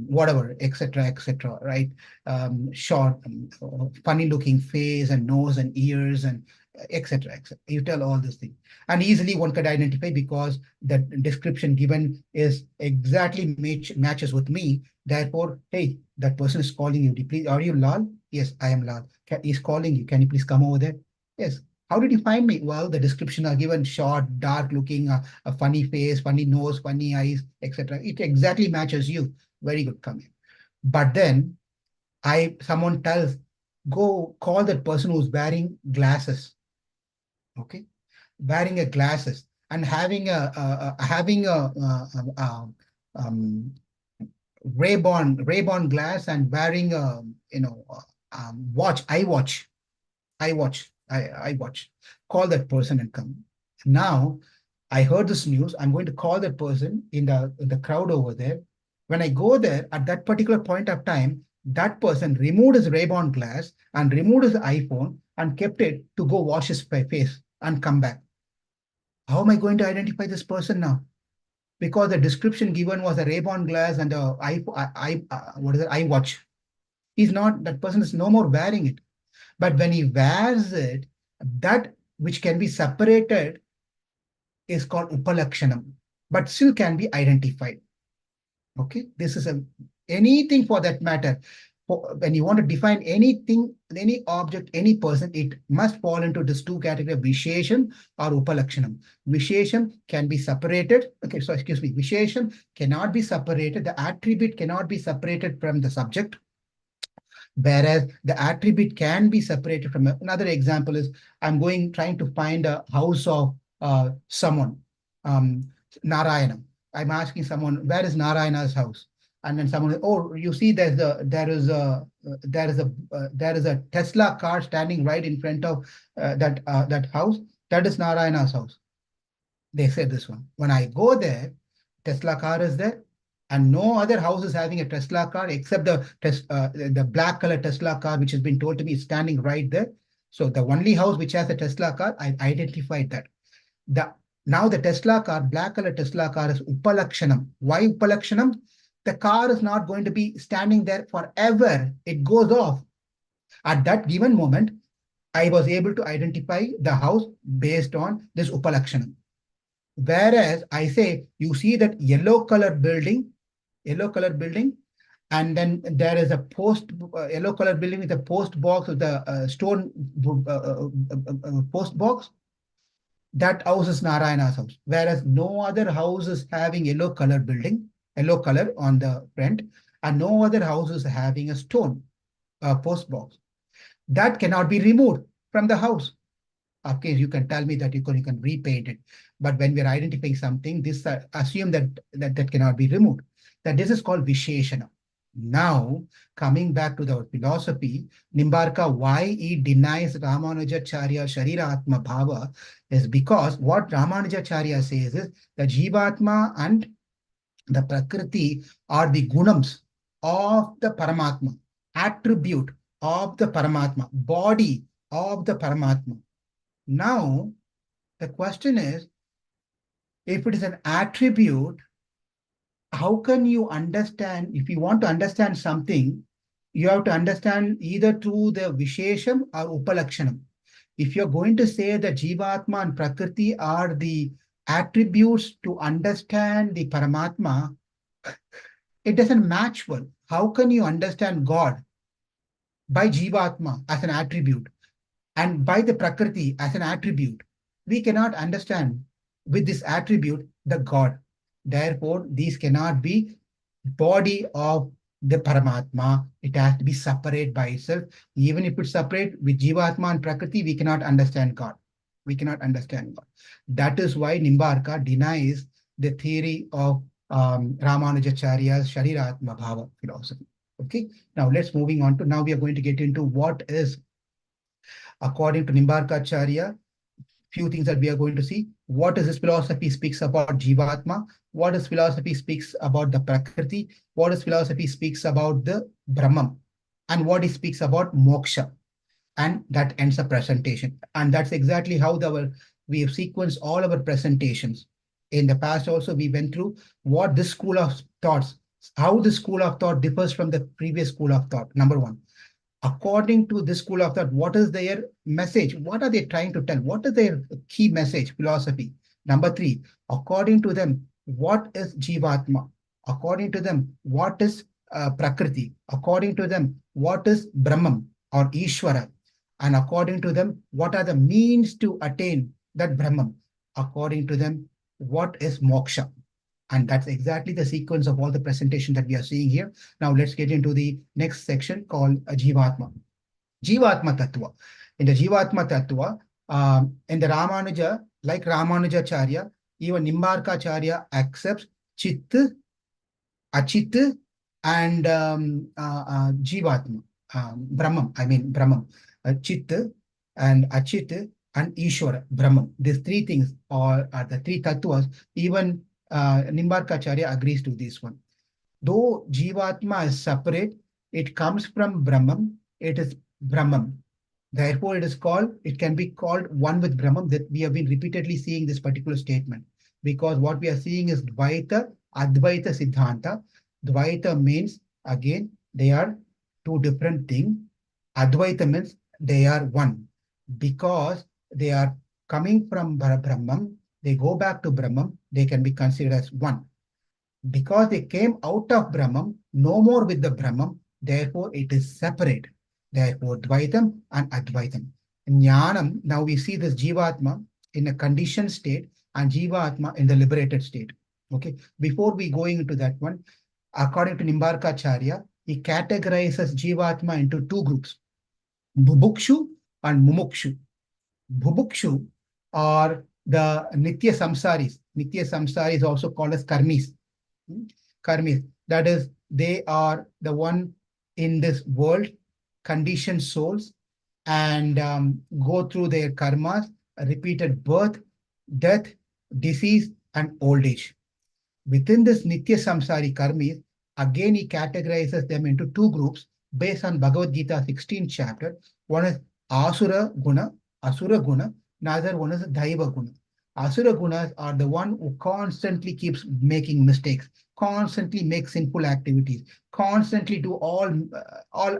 whatever, etc., right? Short, funny looking face and nose and ears and etc. You tell all these things. And easily one could identify because the description given is exactly matches with me. Therefore, hey, that person is calling you. Please, are you Lal? Yes, I am Lal. He's calling you. Can you please come over there? Yes. How did you find me? Well, the description are given short, dark looking, a funny face, funny nose, funny eyes, etc. It exactly matches you. Very good, come here. But then someone tells, go call that person who's wearing glasses. Okay, wearing a glasses and having um, Ray-Ban glass and wearing a watch, I watch. Call that person and come. Now, I heard this news. I'm going to call that person in the crowd over there. When I go there at that particular point of time, that person removed his Ray-Ban glass and removed his iPhone and kept it to go wash his face and come back. How am I going to identify this person now? Because the description given was a Ray-Ban glass and a iWatch. That person is no more wearing it. But when he wears it, that which can be separated is called upalakshanam, but still can be identified. Okay, this is anything for that matter. When you want to define anything, any object, any person, it must fall into these two categories, vishesham or upalakshanam. Vishesham can be separated. Okay, so excuse me, vishesham cannot be separated. The attribute cannot be separated from the subject, whereas the attribute can be separated from another example is I'm trying to find a house of someone, Narayana. I'm asking someone, where is Narayana's house? And then someone, oh, you see, there is a Tesla car standing right in front of that house. That is Narayana's house. They said this one. When I go there, Tesla car is there, and no other house is having a Tesla car except the black color Tesla car, which has been told to me is standing right there. So the only house which has a Tesla car, I identified that. Now the Tesla car, black color Tesla car is upalakshanam. Why upalakshanam? The car is not going to be standing there forever. It goes off. At that given moment, I was able to identify the house based on this upalakshanam. Whereas I say, you see that yellow color building, and then there is a yellow color building with a post box with a stone post box. That house is Narayana's house. Whereas no other house is having yellow color on the front, and no other house is having a stone post box. That cannot be removed from the house. Of course, you can tell me that you can repaint it. But when we're identifying something, this assume that cannot be removed. That this is called Visheshana. Now, coming back to the philosophy, Nimbarka, why he denies Ramanujacharya Sharira Atma Bhava is because what Ramanujacharya says is the Jivatma and The Prakriti are the gunams of the Paramatma, attribute of the Paramatma, body of the Paramatma. Now, the question is, if it is an attribute, how can you understand? If you want to understand something, you have to understand either through the Vishesham or Upalakshanam. If you're going to say that Jivatma and Prakriti are the attributes to understand the Paramatma, it doesn't match well. How can you understand God by Jivatma as an attribute and by the Prakriti as an attribute? We cannot understand with this attribute the God. Therefore, these cannot be body of the Paramatma. It has to be separate by itself. Even if it's separate with Jivatma and Prakriti, we cannot understand God. We cannot understand God. That is why Nimbarka denies the theory of Ramanujacharya's Shariratma Bhava philosophy. Okay, now let's moving on to, now we are going to get into what is, according to Nimbarka Acharya, few things that we are going to see. What is this philosophy speaks about Jivatma? What is philosophy speaks about the Prakriti? What is philosophy speaks about the Brahman? And what it speaks about Moksha? And that ends the presentation. And that's exactly how we have sequenced all our presentations. In the past also, we went through what this school of thoughts, how the school of thought differs from the previous school of thought, number one. According to this school of thought, what is their message? What are they trying to tell? What is their key message, philosophy? Number three, according to them, what is Jivatma? According to them, what is Prakriti? According to them, what is Brahman or Ishvara? And according to them, what are the means to attain that Brahman? According to them, what is Moksha? And that's exactly the sequence of all the presentation that we are seeing here. Now let's get into the next section called Jivatma. Jivatma Tattva. In the Jivatma Tattva, in the Ramanuja, like Ramanujacharya, even Nimbarkacharya accepts Chit, Achit, and Jivatma, Brahman, I mean Brahman, Chit and Achit and Ishwara, Brahman. These three things are the three tattvas. Even Nimbarkacharya agrees to this one. Though Jivatma is separate, it comes from Brahman, it is Brahman. Therefore, it can be called one with Brahman. That we have been repeatedly seeing this particular statement. Because what we are seeing is Dvaita, Advaita Siddhanta. Dvaita means, again, they are two different things. Advaita means they are one. Because they are coming from Brahman, they go back to Brahman, they can be considered as one. Because they came out of Brahman, no more with the Brahman, therefore it is separate. Therefore, Dvaitam and Advaitam. Jnanam, now we see this Jivatma in a conditioned state and Jivatma in the liberated state. Okay, before we going into that one, according to Nimbarkacharya, he categorizes Jivatma into two groups, Bubukshu and Mumukshu. Bubukshu are the Nitya Samsaris. Nitya Samsari is also called as Karmis. Karmis, that is, they are the one in this world, conditioned souls, and go through their karmas, repeated birth, death, disease, and old age. Within this Nitya Samsari Karmis, again he categorizes them into two groups based on Bhagavad Gita 16th chapter. One is Asura Guna, another one is Daiva Guna. Asura Gunas are the one who constantly keeps making mistakes, constantly make sinful activities, constantly do all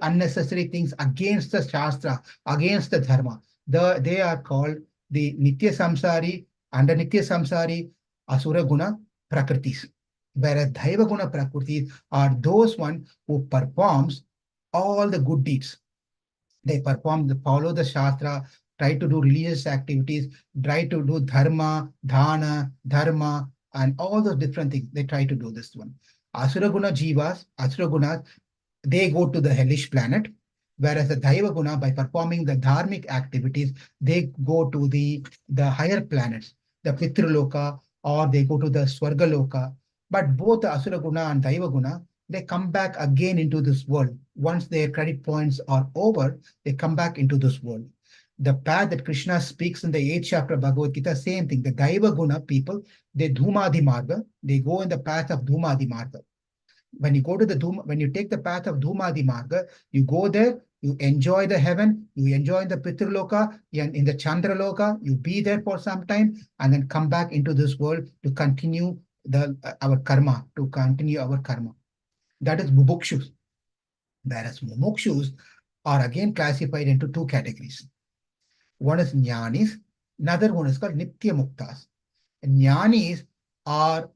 unnecessary things against the Shastra, against the Dharma. They are called the Nitya Samsari, under Nitya Samsari, Asura Guna Prakritis. Whereas Daiva Guna Prakritis are those one who performs all the good deeds. They follow the Shastra, try to do religious activities, try to do dharma, dhana, dharma, and all those different things. They try to do this one. Asura Guna Jivas, Asura Gunas, they go to the hellish planet, whereas the Daiva Guna, by performing the dharmic activities, they go to the higher planets, the Pitraloka, or they go to the Swargaloka. But both the Asura Guna and Daiva Guna, they come back again into this world. Once their credit points are over, they come back into this world. The path that Krishna speaks in the 8th chapter of Bhagavad Gita, same thing. The Daiva Guna people, they Dhumadi Marga, they go in the path of Dhumadi Marga. When you go to the when you take the path of Dhumadi Marga, you go there, you enjoy the heaven, you enjoy the Pitraloka, and in the Chandraloka, you be there for some time, and then come back into this world to continue our karma, to continue our karma. That is bubukshus. Whereas mumukshus are again classified into two categories. One is jnanis, another one is called nitya muktas. Jnanis are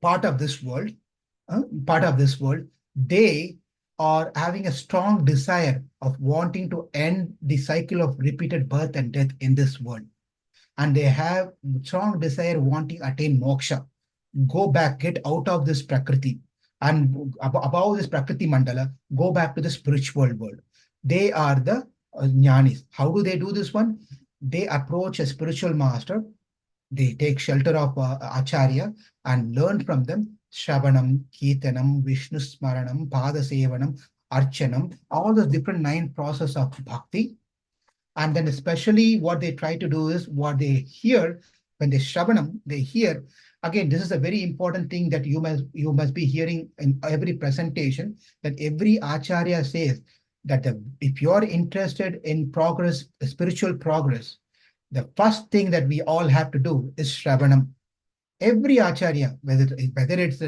part of this world, they are having a strong desire of wanting to end the cycle of repeated birth and death in this world. And they have strong desire wanting attain moksha, go back, get out of this prakriti, and above this prakriti mandala, go back to the spiritual world. They are the jnanis. How do they do this one? They approach a spiritual master, they take shelter of acharya and learn from them Shravanam, Kirtanam, Vishnu Smaranam, Padasevanam, Archanam, all the different 9 processes of bhakti. And then especially what they try to do is what they hear when they Shravanam, they hear. Again, this is a very important thing that you must be hearing in every presentation, that every acharya says that if you're interested in progress, spiritual progress, the first thing that we all have to do is Shravanam. Every acharya, whether it is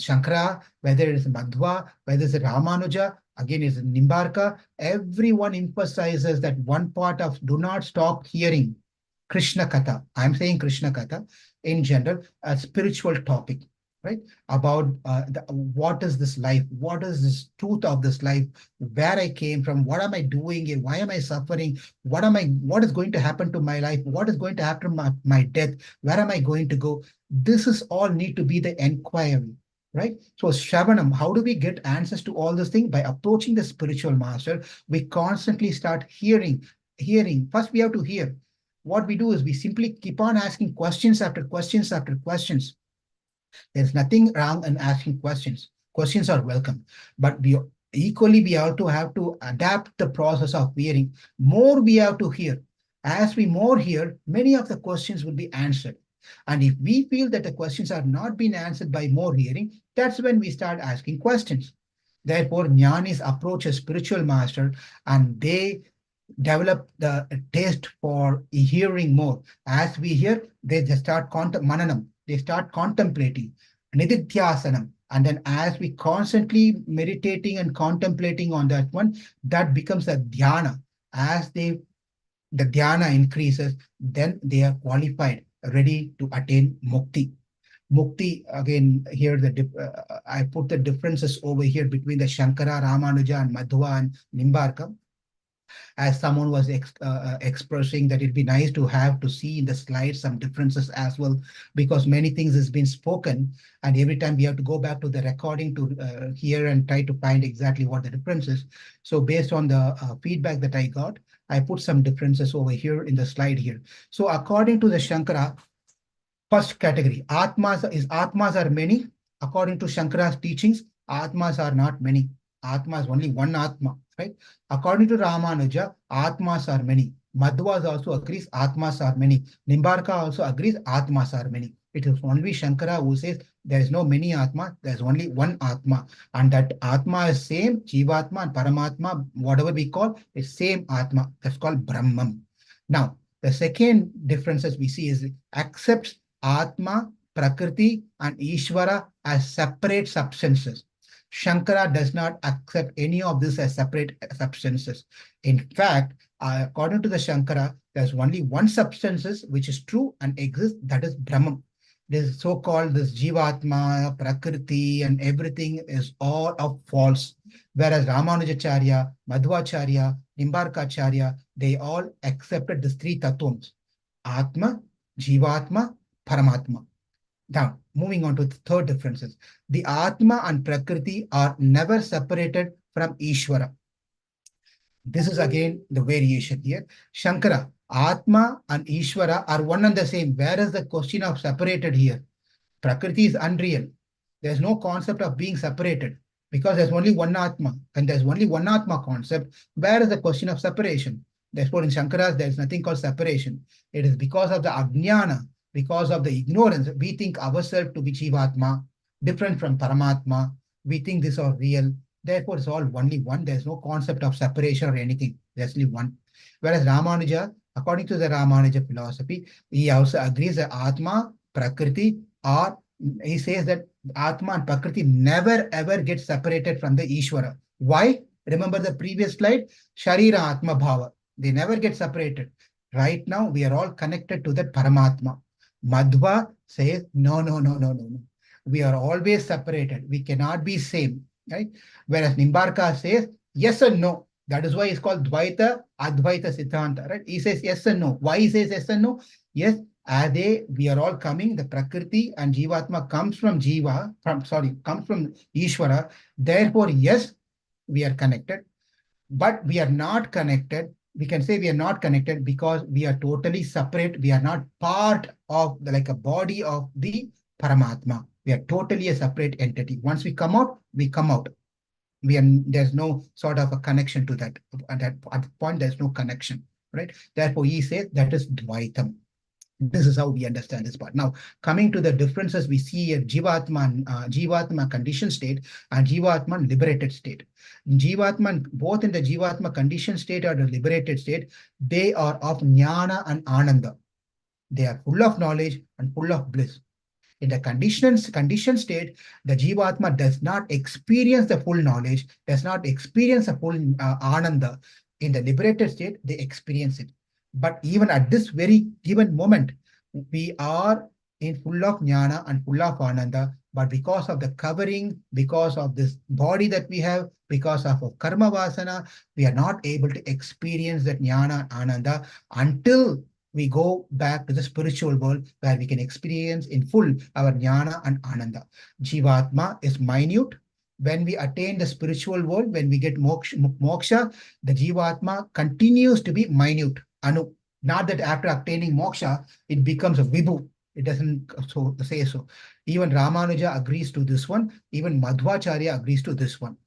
Shankara, whether it is Madhva, whether it's Ramanuja, again it's Nimbarka, everyone emphasizes that one part of do not stop hearing Krishna Katha. I'm saying Krishna Katha in general, a spiritual topic, right? About what is this life? What is this truth of this life? Where I came from? What am I doing here? Why am I suffering? What is going to happen to my life? What is going to happen to my death? Where am I going to go? This is all need to be the inquiry, right? So Shravanam, how do we get answers to all this thing? By approaching the spiritual master, we constantly start hearing. First, we have to hear. What we do is we simply keep on asking questions after questions after questions. There's nothing wrong in asking questions. Questions are welcome, but we have to adapt the process of hearing. More we have to hear. As we more hear, many of the questions will be answered. And if we feel that the questions are not being answered by more hearing, that's when we start asking questions. Therefore, jnanis approach a spiritual master and they develop the taste for hearing more. As we hear, they just start mananam. They start contemplating, nididhyasanam. And then as we constantly meditating and contemplating on that one, that becomes a dhyana. As the dhyana increases, then they are qualified, ready to attain mukti. Mukti, again, here I put the differences over here between the Shankara, Ramanuja, and Madhva and Nimbarka. As someone was expressing that it'd be nice to see in the slides some differences as well, because many things has been spoken, and every time we have to go back to the recording to hear and try to find exactly what the difference is. So based on the feedback that I got, I put some differences over here in the slide here. So according to the Shankara, first category, Atmas are many. According to Shankara's teachings, Atmas are not many. Atma is only one Atma, right? According to Ramanuja, Atmas are many. Madhva also agrees Atmas are many. Nimbarka also agrees Atmas are many. It is only Shankara who says there is no many Atma, there is only one Atma. And that Atma is same, Jivatma and Paramatma, whatever we call, is same Atma. That's called Brahman. Now, the second differences we see is accepts Atma, Prakriti, and Ishvara as separate substances. Shankara does not accept any of this as separate substances. In fact, according to the Shankara, there's only one substance which is true and exists, that is Brahman. This so-called this Jivatma, Prakriti, and everything is all of false. Whereas Ramanujacharya, Madhvacharya, Nimbarkacharya, they all accepted these 3 tattvams: Atma, Jivatma, Paramatma. Now, moving on to the third differences. The Atma and Prakriti are never separated from Ishvara. This is again the variation here. Shankara, Atma and Ishvara are one and the same. Where is the question of separated here? Prakriti is unreal. There's no concept of being separated. because there's only one Atma, and there's only one Atma concept, where is the question of separation? Therefore, in Shankaras, there's nothing called separation. It is because of the Ajnana, because of the ignorance, we think ourselves to be Jivatma, different from Paramatma. We think this are real. Therefore, it's all only one. There's no concept of separation or anything. There's only one. Whereas Ramanuja, according to the Ramanuja philosophy, he also agrees that Atma, Prakriti, or he says that Atma and Prakriti never ever get separated from the Ishvara. Why? Remember the previous slide? Sharira Atma Bhava. They never get separated. Right now, we are all connected to that Paramatma. Madhva says, no, no, no, no, no, no. We are always separated. We cannot be same. Right? Whereas Nimbarka says, yes and no. That is why it's called Dvaita, Advaita Siddhanta. Right? He says yes and no. Why he says yes and no? Yes, we are all coming, the Prakriti and Jivatma comes from Jiva, comes from Ishvara. Therefore, yes, we are connected, but we are not connected. We can say we are not connected because we are totally separate. We are not part of like a body of the Paramatma. We are totally a separate entity. Once we come out, we come out. There's no sort of a connection to that. At that point, there's no connection, right? Therefore, he says that is Dvaitam. This is how we understand this part. Now, coming to the differences we see at Jivatma conditioned state and Jivatma liberated state. Jivatma, both in the Jivatma conditioned state or the liberated state, they are of Jnana and Ananda. They are full of knowledge and full of bliss. In the conditioned state, the Jivatma does not experience the full knowledge, does not experience the full Ananda. In the liberated state, they experience it. But even at this very given moment, we are in full of jnana and full of ananda, but because of the covering, because of this body that we have, because of karma vasana, we are not able to experience that jnana and ananda until we go back to the spiritual world where we can experience in full our jnana and ananda. Jivatma is minute. When we attain the spiritual world, when we get moksha, the Jivatma continues to be minute, anu. Not that after attaining moksha, it becomes a vibhu. It doesn't say so. Even Ramanuja agrees to this one. Even Madhvacharya agrees to this one.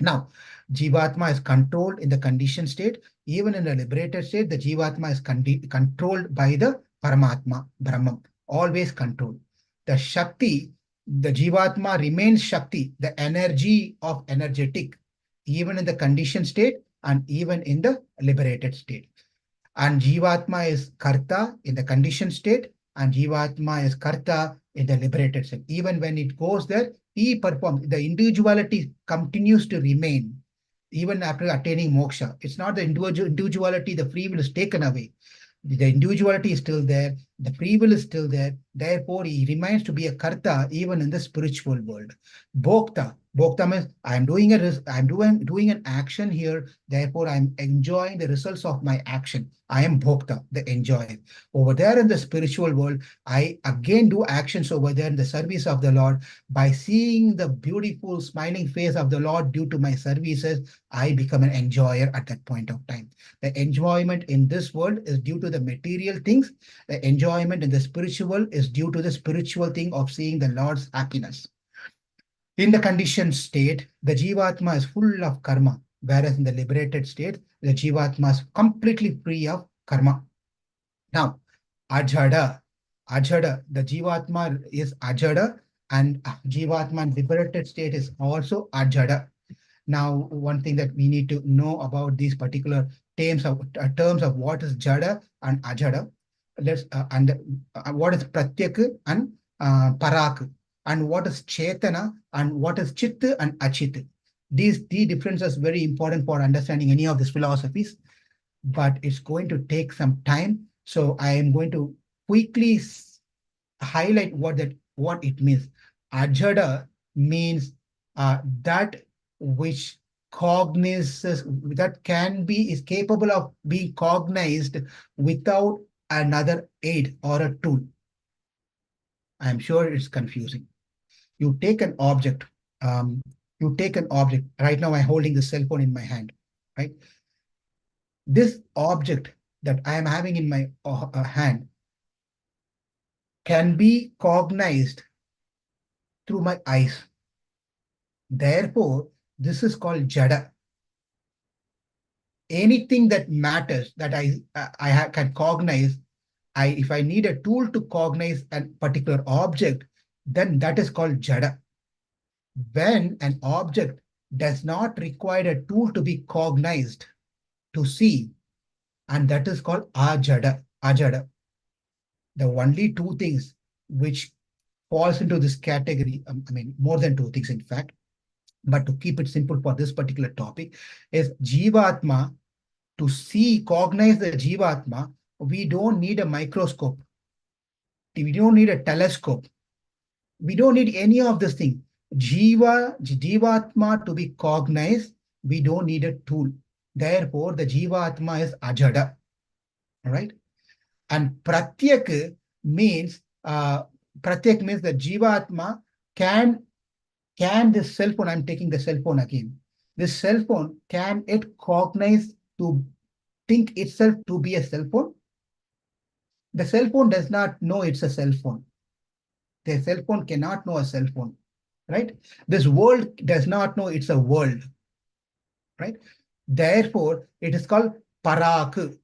Now, Jivatma is controlled in the conditioned state. Even in the liberated state, the Jivatma is controlled by the Paramatma, Brahman, always controlled. The Shakti, the Jivatma remains Shakti, the energy of energetic, even in the conditioned state and even in the liberated state. And Jivatma is Karta in the conditioned state, and Jivatma is Karta in the liberated state. Even when it goes there, he performs. The individuality continues to remain even after attaining moksha. It's not the individuality, the free will is taken away. The individuality is still there. The free will is still there. Therefore, he remains to be a karta even in the spiritual world. Bhokta. Bhokta means I'm doing an action here. Therefore, I'm enjoying the results of my action. I am bhokta, the enjoyer. Over there in the spiritual world, I again do actions over there in the service of the Lord. By seeing the beautiful smiling face of the Lord due to my services, I become an enjoyer at that point of time. The enjoyment in this world is due to the material things. The enjoyment in the spiritual is due to the spiritual thing of seeing the Lord's happiness. In the conditioned state, the Jivatma is full of karma, whereas in the liberated state, the Jivatma is completely free of karma. Now, Ajada, the Jivatma is Ajada, and Jivatma in liberated state is also Ajada. Now, one thing that we need to know about these particular terms of what is Jada and Ajada. What is Pratyak and Parak, and what is Chetana, and what is Chit and Achit. These differences are very important for understanding any of these philosophies, but it's going to take some time. So I am going to quickly highlight what it means. Ajada means that which cognizes, is capable of being cognized without another aid or a tool. I'm sure it's confusing. You take an object. Right now, I'm holding the cell phone in my hand. Right. This object that I am having in my hand can be cognized through my eyes. Therefore, this is called jada. Anything that matters that can cognize, if I need a tool to cognize a particular object, then that is called jada. When an object does not require a tool to be cognized, to see, and that is called ajada. The only two things which falls into this category, I mean, more than two things, in fact, but to keep it simple for this particular topic, is Jivatma. To see, cognize the Jivatma, we don't need a microscope. We don't need a telescope. We don't need any of this thing. Jivatma to be cognized, we don't need a tool. Therefore, the Jivatma is ajada. All right. And Pratyak means Pratyak means the Jivatma can this cell phone, I'm taking the cell phone again. This cell phone, can it cognize to think itself to be a cell phone? The cell phone does not know it's a cell phone. The cell phone cannot know a cell phone, right? This world does not know it's a world, right? Therefore, it is called parak.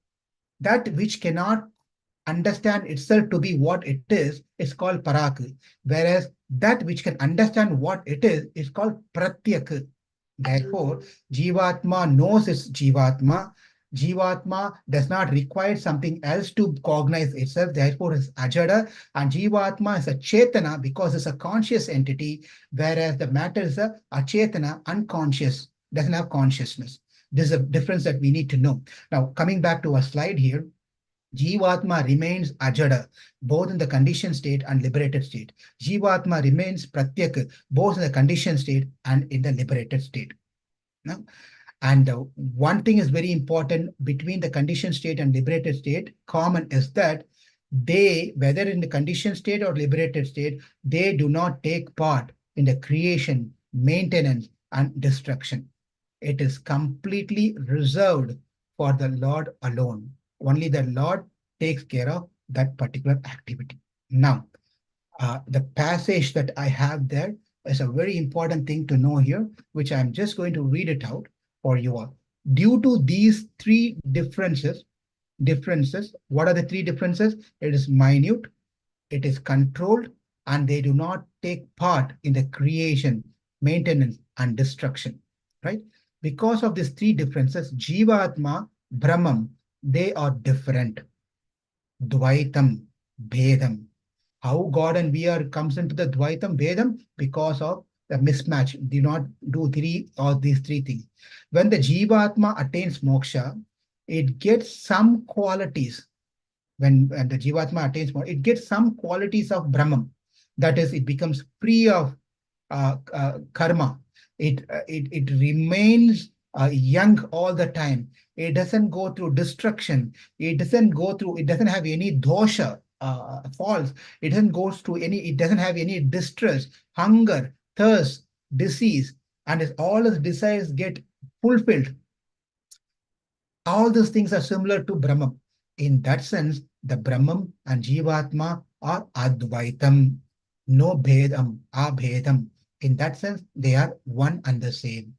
That which cannot understand itself to be what it is called parak. Whereas that which can understand what it is called pratyak. Therefore, Jivatma knows its Jivatma. Jivatma does not require something else to cognize itself. Therefore, it's Ajada. And Jivatma is a Chetana because it's a conscious entity, whereas the matter is a Achetana, unconscious, doesn't have consciousness. This is a difference that we need to know. Now, coming back to our slide here, Jivatma remains ajada, both in the conditioned state and liberated state. Jivatma remains pratyak, both in the conditioned state and in the liberated state. Now, and one thing is very important between the conditioned state and liberated state, common is that they, whether in the conditioned state or liberated state, they do not take part in the creation, maintenance, and destruction. It is completely reserved for the Lord alone. Only the Lord takes care of that particular activity. Now, the passage that I have there is a very important thing to know here, which I'm just going to read it out for you all. Due to these three differences, what are the three differences? It is minute, it is controlled, and they do not take part in the creation, maintenance, and destruction, right? Because of these three differences, Jivatma, Brahman, they are different. Dvaitam, Bhedam. How God and we are comes into the Dvaitam, Bhedam? Because of the mismatch. Do not do three or these three things. When the Jivatma attains moksha, it gets some qualities. When the Jivatma attains moksha, it gets some qualities of Brahman. That is, it becomes free of karma. It remains young all the time. It doesn't go through destruction. It doesn't have any dosha, faults. It doesn't have any distress, hunger, thirst, disease, and if all its desires get fulfilled, all those things are similar to Brahman. In that sense, the Brahman and Jivatma are Advaitam, no Bhedam, Abhedam. In that sense, they are one and the same.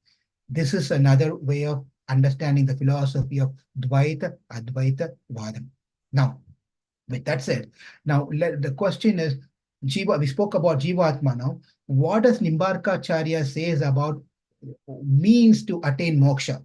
This is another way of understanding the philosophy of Dvaita, Advaita, Vadam. Now, with that said, now the question is, we spoke about Jivatma now. What does Nimbarkacharya says about means to attain moksha?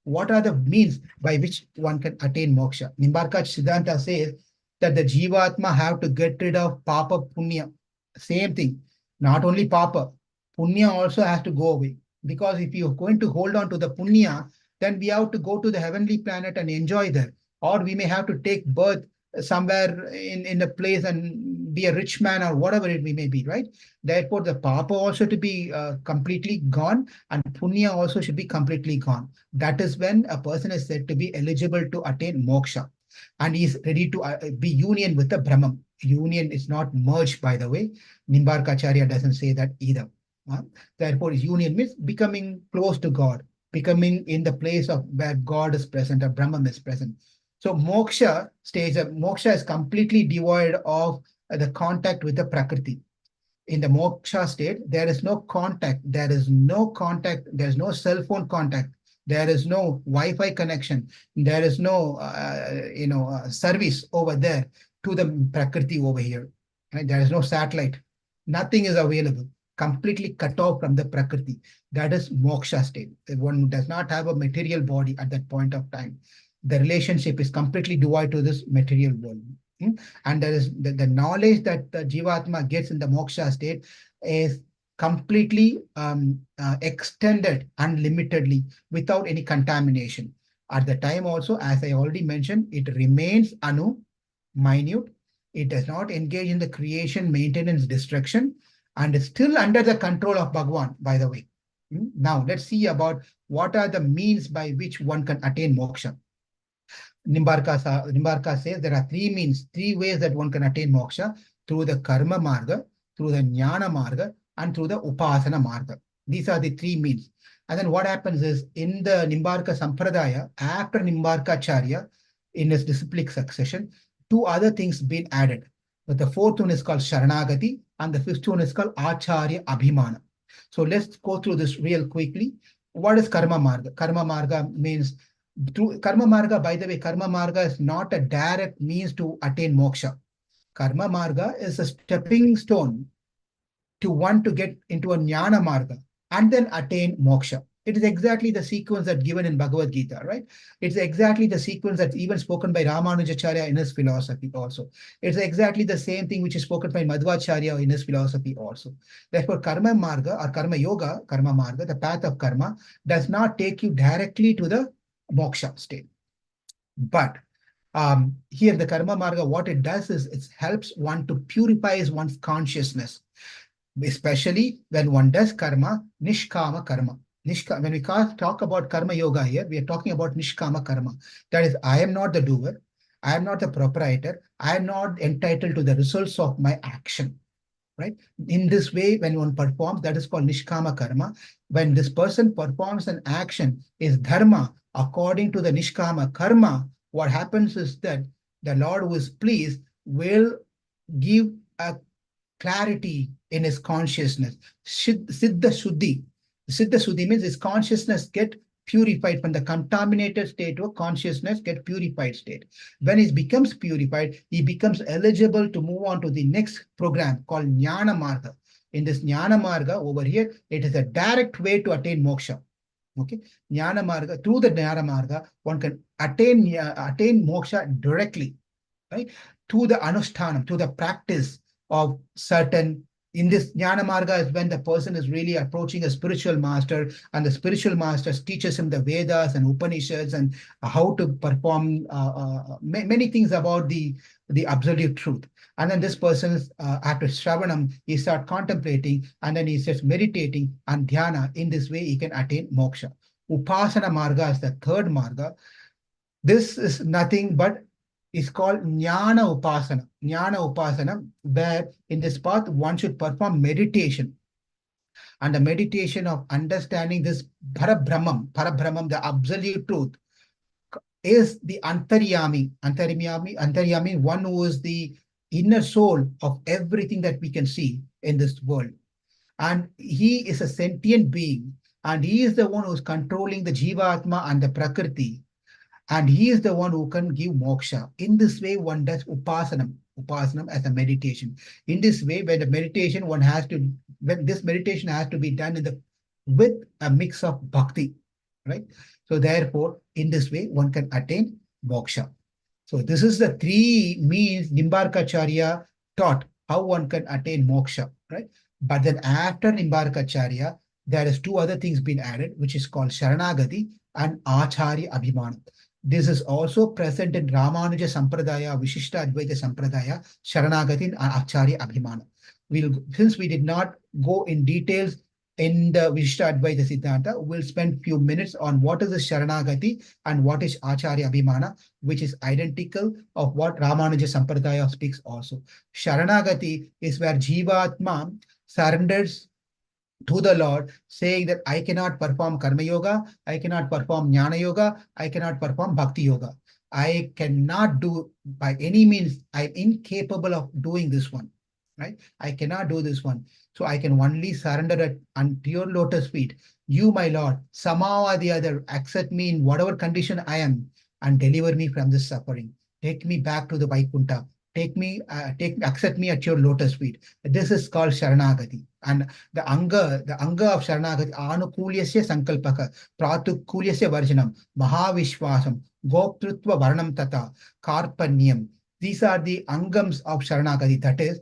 What are the means by which one can attain moksha? Nimbarka Siddhanta says that the Jivatma have to get rid of Papa Punya. Same thing. Not only Papa, Punya also has to go away. Because if you're going to hold on to the Punya, then we have to go to the heavenly planet and enjoy there. Or we may have to take birth somewhere in a place and be a rich man or whatever it may be, right? Therefore, the Papa also to be completely gone and Punya also should be completely gone. That is when a person is said to be eligible to attain moksha and he is ready to be union with the Brahman. Union is not merged, by the way. Nimbarkacharya doesn't say that either. Therefore, union means becoming close to God, becoming in the place of where God is present or Brahman is present. So moksha is completely devoid of the contact with the Prakriti. in the moksha state, there is no contact. There is no contact. There's no cell phone contact. There is no Wi-Fi connection. There is no, service over there to the Prakriti over here. Right? There is no satellite. Nothing is available. Completely cut off from the Prakriti. That is moksha state. One does not have a material body at that point of time. The relationship is completely devoid to this material world. And there is the knowledge that the Jivatma gets in the moksha state is completely extended unlimitedly without any contamination. At the time also, as I already mentioned, it remains anu, minute. It does not engage in the creation, maintenance, destruction, and is still under the control of Bhagwan, by the way. Now, let's see about what are the means by which one can attain moksha. Nimbarka says there are three means, three ways that one can attain moksha: through the karma marga, through the jnana marga, and through the upasana marga. These are the three means. And then what happens is in the Nimbarka Sampradaya, after Nimbarka Acharya, in his disciplic succession, two other things been added. But the fourth one is called Sharanagati, and the fifth one is called Acharya Abhimana. So let's go through this real quickly. What is Karma Marga? Karma Marga means through Karma Marga, by the way, Karma Marga is not a direct means to attain moksha. Karma Marga is a stepping stone to one to get into a Jnana Marga and then attain moksha. It is exactly the sequence that's given in Bhagavad Gita, right? It's exactly the sequence that's even spoken by Ramanujacharya in his philosophy also. It's exactly the same thing which is spoken by Madhvacharya in his philosophy also. Therefore, Karma Marga or Karma Yoga, Karma Marga, the path of karma, does not take you directly to the moksha state. But here the Karma Marga, what it does is it helps one to purify one's consciousness, especially when one does karma, nishkama karma. When we talk about karma yoga here, we are talking about nishkama karma. That is, I am not the doer, I am not the proprietor, I am not entitled to the results of my action. Right? In this way, when one performs, that is called nishkama karma. When this person performs an action is dharma according to the nishkama karma, what happens is that the Lord who is pleased will give a clarity in his consciousness. Siddha Shuddhi. Siddha Shuddhi means his consciousness get purified from the contaminated state to a consciousness get purified state. When it becomes purified, he becomes eligible to move on to the next program called Jnana Marga. In this Jnana Marga over here, it is a direct way to attain moksha. Okay, Jnana Marga, through the Jnana Marga, one can attain moksha directly, right? To the anushthanam, to the practice of certain. In this Jnana Marga is when the person is really approaching a spiritual master, and the spiritual master teaches him the Vedas and Upanishads and how to perform many things about the absolute truth. And then this person, after Shravanam, he starts contemplating, and then he starts meditating and dhyana. In this way, he can attain moksha. Upasana Marga is the third Marga. This is nothing but is called Jnana Upasana. Jnana Upasana, where in this path one should perform meditation. And the meditation of understanding this Parabrahmam, the absolute truth, is the Antaryami. Antaryami, one who is the inner soul of everything that we can see in this world. And he is a sentient being. And he is the one who is controlling the Jivatma and the Prakriti. And he is the one who can give moksha. In this way, one does upasanam as a meditation. In this way, when this meditation has to be done with a mix of bhakti, right? So therefore, in this way, one can attain moksha. So this is the three means Nimbarkacharya taught how one can attain moksha, right? But then after Nimbarkacharya, there is two other things being added, which is called Sharanagati and Acharya Abhimana. This is also present in Ramanuja Sampradaya, Vishishta Advaita Sampradaya, Sharanagati and Acharya Abhimana. Since we did not go in details in the Vishishta Advaita Siddhanta, we'll spend few minutes on what is the Sharanagati and what is Acharya Abhimana, which is identical of what Ramanuja Sampradaya speaks also. Sharanagati is where Jivatma surrenders to the Lord, saying that I cannot perform Karma Yoga, I cannot perform Jnana Yoga, I cannot perform Bhakti Yoga. I cannot do by any means, I'm incapable of doing this one. right? I cannot do this one. So I can only surrender it unto your lotus feet. You, my Lord, somehow or the other, accept me in whatever condition I am and deliver me from this suffering. Take me back to the Vaikuntha. Accept me at your lotus feet. This is called Sharanagati. And the anga of Sharanagati, Anukulyasya Sankalpaka, Pratukulyasya Varjanam, Mahavishwasam, Goptrutva Varnam Tata, Karpanyam. These are the angams of Sharanagati. That is,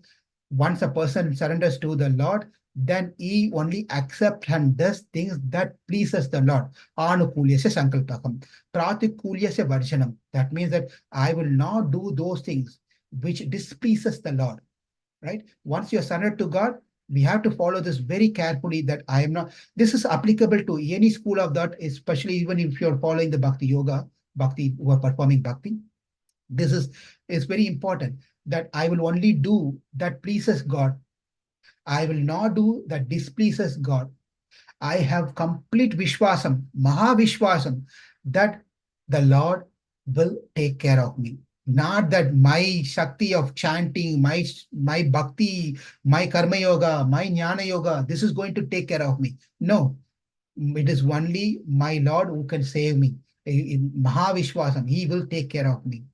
once a person surrenders to the Lord, then he only accepts and does things that pleases the Lord. Anukulyasya sankalpakam. Pratikulyasya varjanam. That means that I will not do those things which displeases the Lord. Right? Once you're surrendered to God, we have to follow this very carefully that I am not. This is applicable to any school of thought, especially even if you're following the Bhakti Yoga, Bhakti, who are performing Bhakti. This is very important that I will only do that pleases God. I will not do that displeases God. I have complete Vishwasam, Mahavishwasam, that the Lord will take care of me. Not that my Shakti of chanting, my Bhakti, my Karma Yoga, my Jnana Yoga, this is going to take care of me. No, it is only my Lord who can save me. In Mahavishwasam, He will take care of me.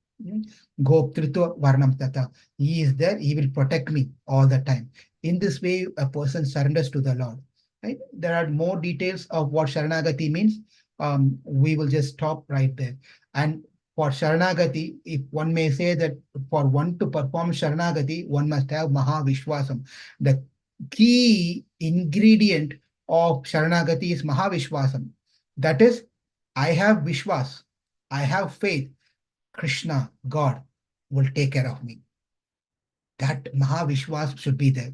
Goptritva Varnam Tata. He is there, He will protect me all the time. In this way, a person surrenders to the Lord. Right? There are more details of what Sharanagati means. We will just stop right there. And for Sharanagati, if one may say that for one to perform Sharanagati, one must have Mahavishwasam. The key ingredient of Sharanagati is Mahavishwasam. That is, I have Vishwas, I have faith, Krishna, God, will take care of me. That Mahavishwas should be there.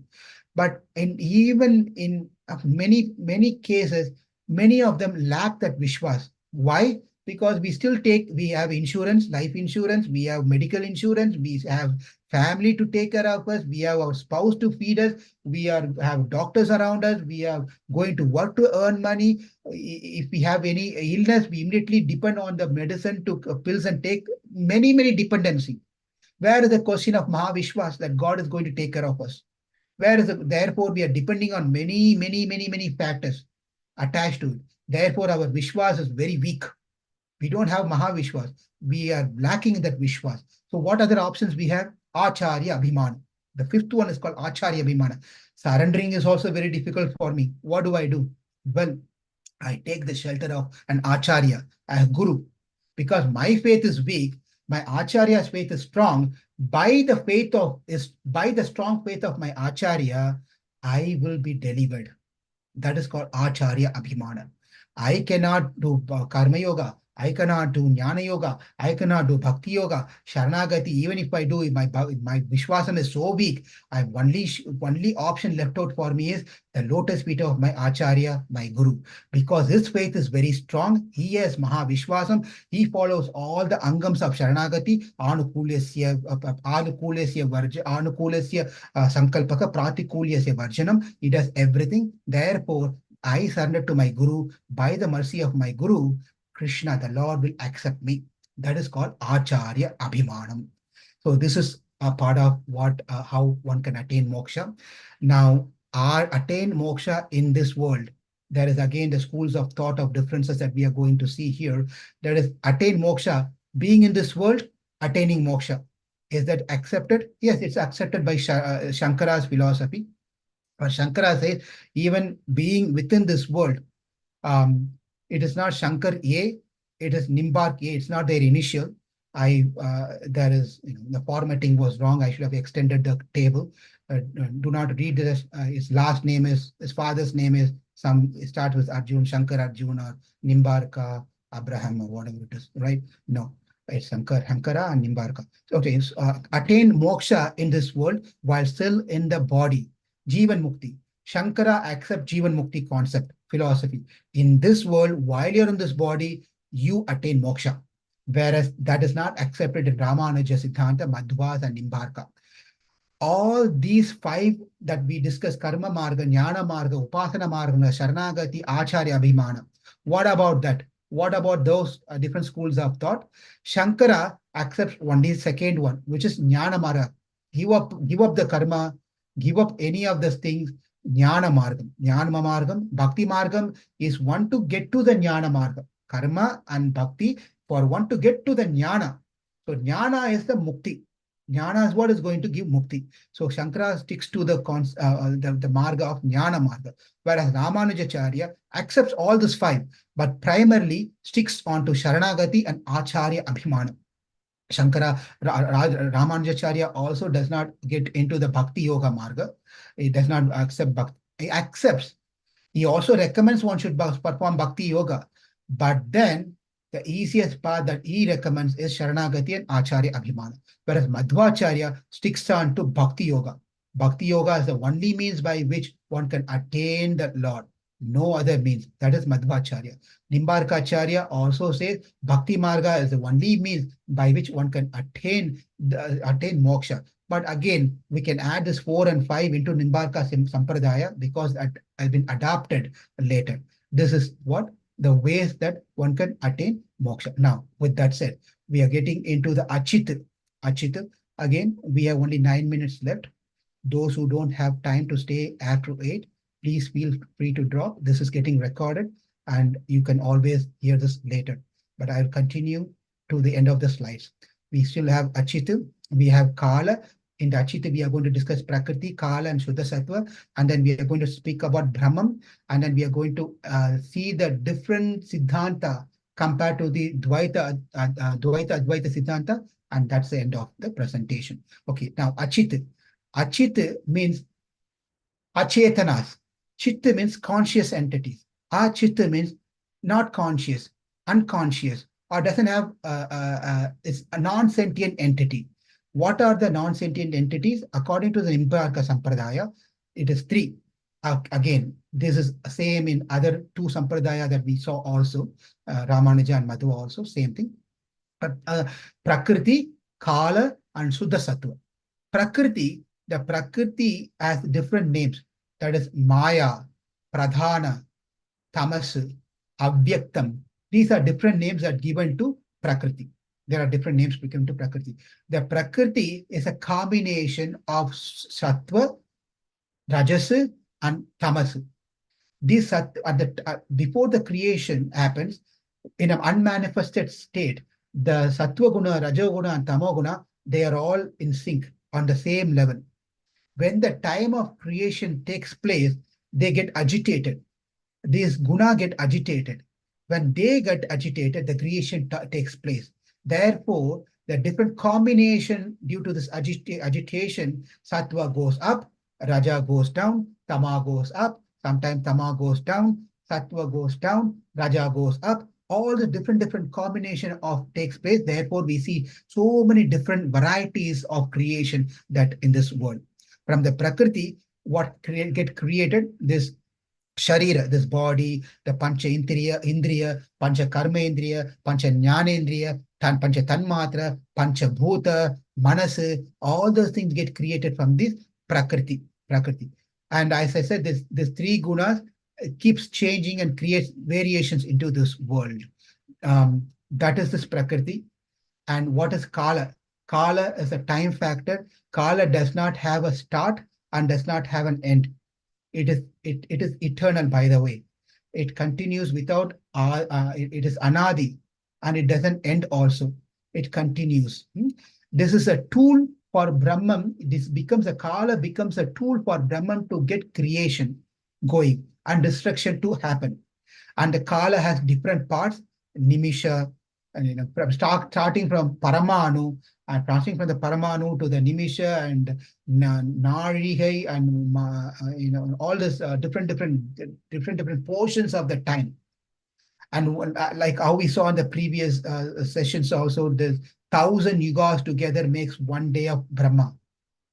But even in many cases, many of them lack that Vishwas. Why? Because we have insurance, life insurance, we have medical insurance, we have family to take care of us, we have our spouse to feed us, have doctors around us, we are going to work to earn money. If we have any illness, we immediately depend on the medicine to pills and take many dependency. Where is the question of Mahavishwas that God is going to take care of us? Therefore, we are depending on many factors attached to it. Therefore, our Vishwas is very weak. We don't have Mahavishwas. We are lacking in that Vishwas. So what other options we have? Acharya Abhimana. The fifth one is called Acharya Abhimana. Surrendering is also very difficult for me. What do I do? Well, I take the shelter of an Acharya, a Guru, because my faith is weak. My Acharya's faith is strong. By the strong faith of my Acharya, I will be delivered. That is called Acharya Abhimana. I cannot do Karma Yoga. I cannot do Jnana Yoga. I cannot do Bhakti Yoga. Sharanagati, even if I do, my Vishwasam is so weak, I only option left out for me is the lotus feet of my Acharya, my Guru. Because his faith is very strong. He has Mahavishwasam. He follows all the angams of Sharanagati. Anukulasya Sankalpaka, Pratikulyasya Varjanam. He does everything. Therefore, I surrender to my Guru. By the mercy of my Guru, Krishna, the Lord, will accept me. That is called Acharya Abhimanam. So this is a part of how one can attain moksha. Now, attain moksha in this world. There is again the schools of thought of differences that we are going to see here. There is attain moksha, being in this world, attaining moksha. Is that accepted? Yes, it's accepted by Shankara's philosophy. But Shankara says, even being within this world, um, it is not Shankar A, it is Nimbark A. It's not their initial. There is, the formatting was wrong. I should have extended the table. Do not read this. His last name is, his father's name is it starts with Arjun, Shankar Arjun, or Nimbarka, Abraham, or whatever it is, right? No, it's Shankara and Nimbarka. Okay, so, attain moksha in this world while still in the body. Jivan Mukti. Shankara accepts Jivan Mukti concept, philosophy. In this world, while you're in this body, you attain moksha. Whereas that is not accepted in Ramanuja Siddhanta, Madhvas, and Nimbarka. All these five that we discussed, Karma Marga, Jnana Marga, Upasana Marga, Sharanagati, Acharya Abhimana. What about that? What about those different schools of thought? Shankara accepts only second one, which is Jnana Marga. Give up the karma, give up any of these things. Jnana margam. Jnana margam. Bhakti margam is one to get to the jnana margam. Karma and bhakti for one to get to the jnana. So jnana is the mukti. Jnana is what is going to give mukti. So Shankara sticks to the marga of jnana marga, whereas Ramanujacharya accepts all these five, but primarily sticks on to Sharanagati and Acharya Abhimana. Ramanujacharya also does not get into the Bhakti Yoga Marga. He does not accept Bhakti. He accepts. He also recommends one should perform Bhakti Yoga. But then the easiest path that he recommends is Sharanagati and Acharya Abhimana. Whereas Madhvacharya sticks on to Bhakti Yoga. Bhakti Yoga is the only means by which one can attain the Lord. No other means. That is Madhvacharya. Nimbarkacharya also says Bhakti Marga is the only means by which one can attain moksha. But again, we can add this 4 and 5 into Nimbarka Sampradaya because that has been adopted later. This is what the ways that one can attain moksha. Now, with that said, we are getting into the Achit. Achit, again, we have only 9 minutes left. Those who don't have time to stay after 8, please feel free to drop. This is getting recorded and you can always hear this later. But I'll continue to the end of the slides. We still have Achita, we have Kala. In the Achita, we are going to discuss Prakriti, Kala, and Shuddha Sattva. And then we are going to speak about Brahman. And then we are going to see the different Siddhanta compared to the Dvaita, Advaita Siddhanta. And that's the end of the presentation. Okay, now Achita. Achit means achetanas. Chitta means conscious entities. Achitta means not conscious, unconscious, or doesn't have, it's a non-sentient entity. What are the non-sentient entities? According to the Nimbarka Sampradaya, it is 3. Again, this is same in other 2 Sampradaya that we saw also, Ramanuja and Madhva also, same thing. But Prakriti, Kala, and Shuddha Sattva. Prakriti, the Prakriti has different names. That is Maya, Pradhana, Tamas, Avyaktam. These are different names that are given to Prakriti. There are different names given to Prakriti. The Prakriti is a combination of Sattva, Rajas, and Tamas. These before the creation happens, in an unmanifested state, the Sattva Guna, Rajoguna, and Tamoguna, they are all in sync on the same level. When the time of creation takes place, they get agitated. These guna get agitated. When they get agitated, the creation takes place. Therefore, the different combination due to this agitation, sattva goes up, raja goes down, tama goes up, sometimes tama goes down, sattva goes down, raja goes up. All the different combination of takes place. Therefore, we see so many different varieties of creation that in this world. From the Prakriti, what get created, this Sharira, this body, the Pancha Indriya, Pancha Karma Indriya, Pancha Jnana Indriya, Pancha Tanmatra, Pancha Bhuta, Manas, all those things get created from this Prakriti. And as I said, this 3 gunas keeps changing and creates variations into this world. That is this Prakriti. And what is Kala? Kala is a time factor. Kala does not have a start and does not have an end. It is eternal, by the way. It continues without, it is anadi, and it doesn't end also. It continues. This is a tool for Brahman. Kala becomes a tool for Brahman to get creation going and destruction to happen. And the Kala has different parts, Nimisha, and starting from Paramanu, and passing from the Paramanu to the Nimisha and Narihai, and all this different portions of the time. And like how we saw in the previous sessions also, the 1,000 yugas together makes 1 day of Brahma,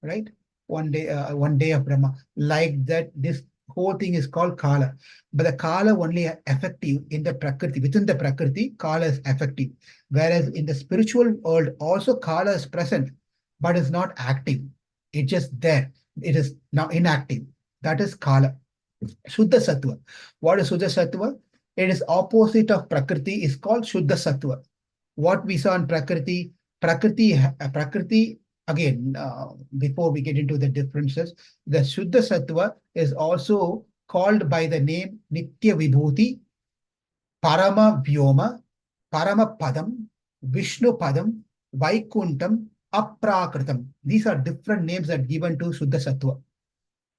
right? 1 day of Brahma. Like that, this whole thing is called Kala. But the Kala only effective in the Prakriti. Within the Prakriti, Kala is effective. Whereas in the spiritual world, also Kala is present, but is not active. It's just there. It is now inactive. That is Kala. Shuddha Sattva. What is Shuddha Sattva? It is opposite of Prakriti, is called Shuddha Sattva. What we saw in Prakriti again, before we get into the differences, the Shuddha Sattva is also called by the name Nitya Vibhuti, Parama Vyoma, Parama Padam, Vishnu Padam, Vaikuntam, Aprakritam. These are different names that are given to Shuddha Sattva.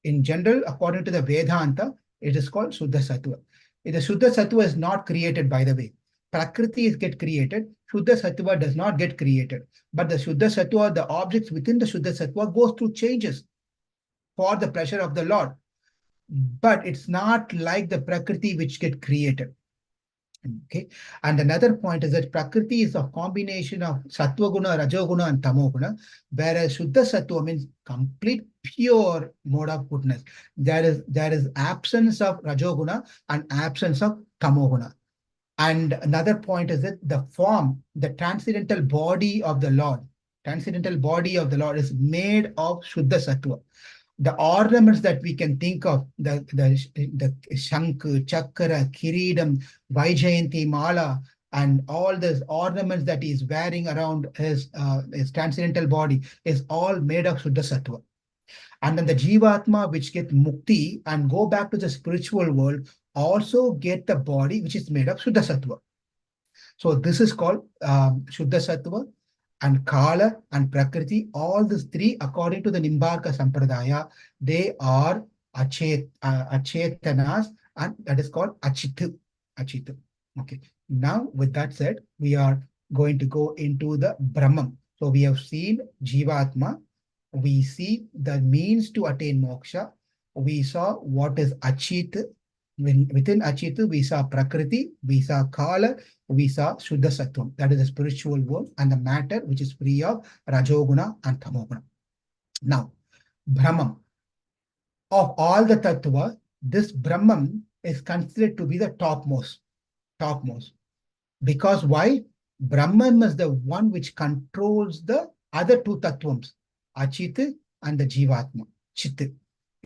In general, according to the Vedanta, it is called Shuddha Sattva. The Shuddha Sattva is not created, by the way. Prakriti is get created. Shuddha Sattva does not get created. But the Shuddha Sattva, the objects within the Shuddha Sattva goes through changes for the pleasure of the Lord. But it's not like the Prakriti which get created. Okay. And another point is that Prakriti is a combination of Sattva Guna, Rajoguna, and Tamoguna, whereas Shuddha Sattva means complete pure mode of goodness. There is absence of Rajoguna and absence of Tamoguna. And another point is that the form, the transcendental body of the Lord, is made of Shuddha Sattva. The ornaments that we can think of, the Shank, Chakra, Kiridam, Vaijayanti, Mala, and all these ornaments that he's wearing around his transcendental body is all made of Shuddha Sattva. And then the Jivatma, which get mukti and go back to the spiritual world, also get the body which is made of Shuddha Sattva. So this is called Shuddha Sattva and Kala and Prakriti. All these three, according to the Nimbarka Sampradaya, they are Achetanas, and that is called Achitu. Achitu. Okay. Now, with that said, we are going to go into the Brahman. So we have seen Jivatma. We see the means to attain moksha. We saw what is Achit. Within Achita, we saw Prakriti, we saw Kala, we saw Shuddha Sattvam. That is the spiritual world and the matter which is free of Rajoguna and Tamoguna. Now, Brahman. Of all the Tattva, this Brahman is considered to be the topmost. Topmost. Because why? Brahman is the one which controls the other two Tattvams, Achita and the Jivatma, Chit.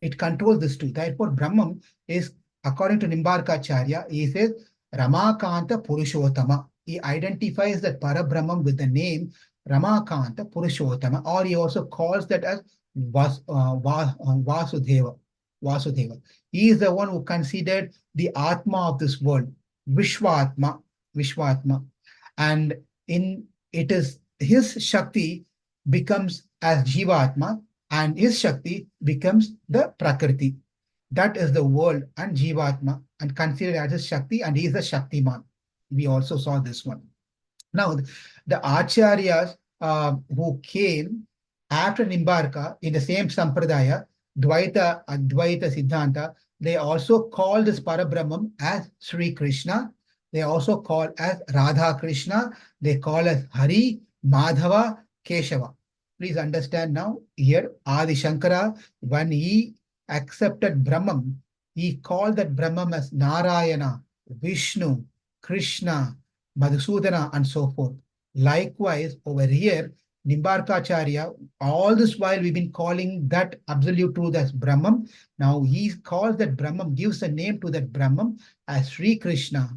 It controls these two. Therefore, Brahman is, according to Nimbarkacharya, he says Ramakanta Purushottama. He identifies that Parabrahman with the name Ramakanta Purushottama, or he also calls that as Vasudeva. Vasudeva. He is the one who considered the Atma of this world, Vishwatma. Vishwatma. And in it is his Shakti becomes as Jivatma, and his Shakti becomes the Prakriti. That is the world and Jivatma, and considered as a Shakti, and he is a Shaktiman. We also saw this one. Now, the Acharyas who came after Nimbarka in the same Sampradaya, Dvaita, Advaita, Siddhanta, they also call this Parabrahman as Sri Krishna. They also call as Radha Krishna. They call as Hari, Madhava, Keshava. Please understand now, here Adi Shankara, when he accepted Brahman, he called that Brahman as Narayana, Vishnu, Krishna, Madhusudana, and so forth. Likewise, over here, Nimbarkacharya, all this while we've been calling that absolute truth as Brahman. Now he calls that Brahman, gives a name to that Brahman as Sri Krishna,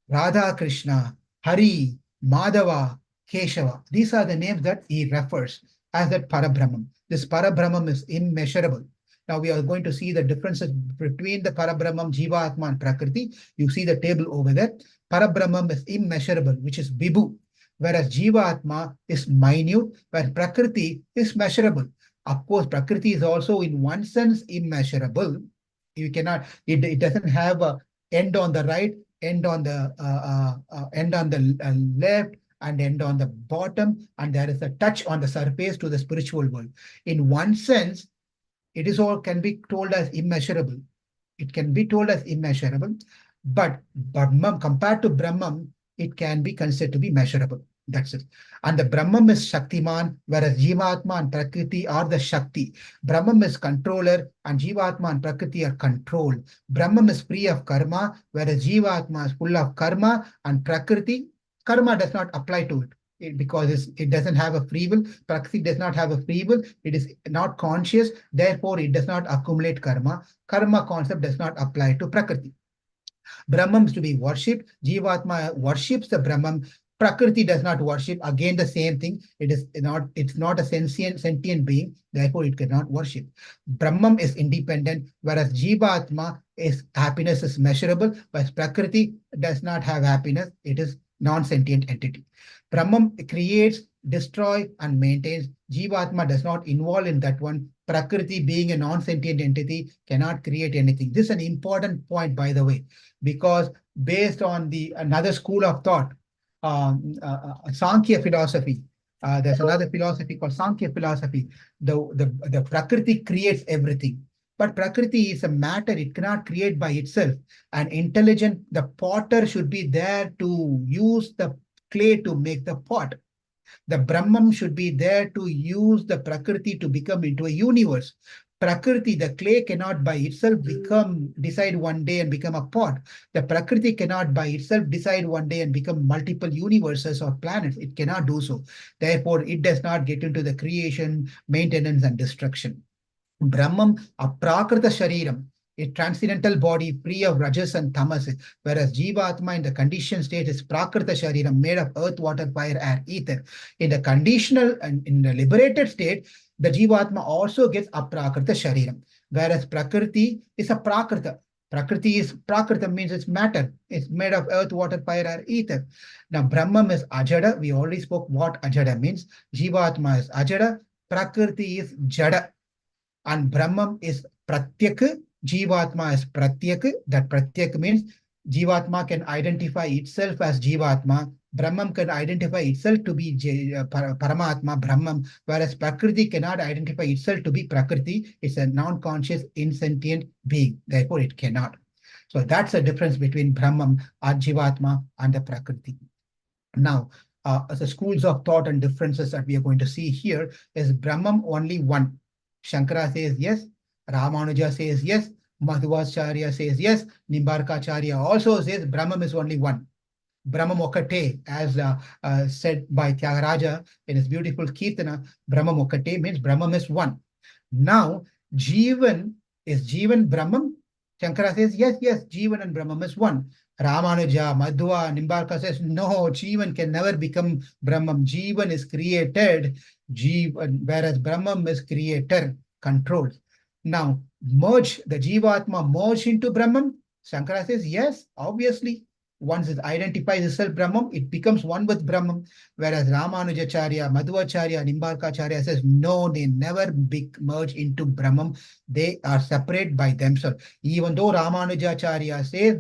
Radha Krishna, Hari, Madhava, Keshava. These are the names that he refers as that Parabrahman. This Parabrahman is immeasurable. Now we are going to see the differences between the Parabrahman, Jivatma, and Prakriti. You see the table over there. Parabrahman is immeasurable, which is Vibhu, whereas Jivatma is minute, where Prakriti is measurable. Of course, Prakriti is also in one sense immeasurable. You cannot, it doesn't have a end on the right, end on the left, and end on the bottom, and there is a touch on the surface to the spiritual world. In one sense, it is all can be told as immeasurable. It can be told as immeasurable, but Brahman, compared to Brahman, it can be considered to be measurable. That's it. And the Brahman is Shaktiman, whereas Jivatma and Prakriti are the Shakti. Brahman is controller, and Jivatma and Prakriti are controlled. Brahman is free of karma, whereas Jivatma is full of karma, and Prakriti, karma does not apply to it. Because it doesn't have a free will. Prakriti does not have a free will. It is not conscious. Therefore, it does not accumulate karma. Karma concept does not apply to Prakriti. Brahman is to be worshipped. Jivatma worships the Brahman. Prakriti does not worship. Again, the same thing. It's not a sentient being, therefore it cannot worship. Brahman is independent, whereas Jivatma is happiness is measurable, but Prakriti does not have happiness. It is non-sentient entity. Brahman creates, destroys, and maintains. Jivatma does not involve in that one. Prakriti, being a non-sentient entity, cannot create anything. This is an important point, by the way, because based on the another school of thought, Sankhya philosophy. There's another philosophy called Sankhya philosophy. The Prakriti creates everything. But Prakriti is a matter, it cannot create by itself. And intelligent, the potter should be there to use the clay to make the pot. The Brahman should be there to use the Prakriti to become into a universe. Prakriti, the clay cannot by itself decide one day and become a pot. The Prakriti cannot by itself decide one day and become multiple universes or planets. It cannot do so. Therefore, it does not get into the creation, maintenance, and destruction. Brahman, aprakrita shariram, a transcendental body free of rajas and tamas, whereas Jivatma in the conditioned state is prakrita shariram, made of earth, water, fire, air, ether. In the conditional and in the liberated state, the Jivatma also gets aprakrita shariram, whereas Prakriti is a prakrita. Prakriti is prakrita means it's matter. It's made of earth, water, fire, air, ether. Now Brahman is ajada. We already spoke what ajada means. Jivatma is ajada. Prakriti is jada. And Brahman is Pratyak, Jivatma is Pratyak. That Pratyak means Jivatma can identify itself as Jivatma. Brahman can identify itself to be Paramatma, Brahman, whereas Prakriti cannot identify itself to be Prakriti. It's a non-conscious, insentient being. Therefore, it cannot. So that's the difference between Brahman, Jivatma, and the Prakriti. Now, the schools of thought and differences that we are going to see here is Brahman only one. Shankara says yes, Ramanuja says yes, Madhvacharya says yes, Nimbarkacharya also says Brahman is only one. Brahma Mokate, as said by Tyagaraja in his beautiful Kirtana, Brahma Mokate means Brahman is one. Now, Jivan is Jivan Brahman. Shankara says yes, yes, Jivan and Brahman is one. Ramanuja, Madhva, Nimbarka says no, Jivan can never become Brahman. Jivan is created, whereas Brahman is creator, controlled. Now, merge, the Jivatma merge into Brahman. Shankara says yes, obviously. Once it identifies itself Brahman, it becomes one with Brahman. Whereas Ramanujacharya, Madhvacharya, Nimbarkacharya says no, they never merge into Brahman. They are separate by themselves. Even though Ramanujacharya says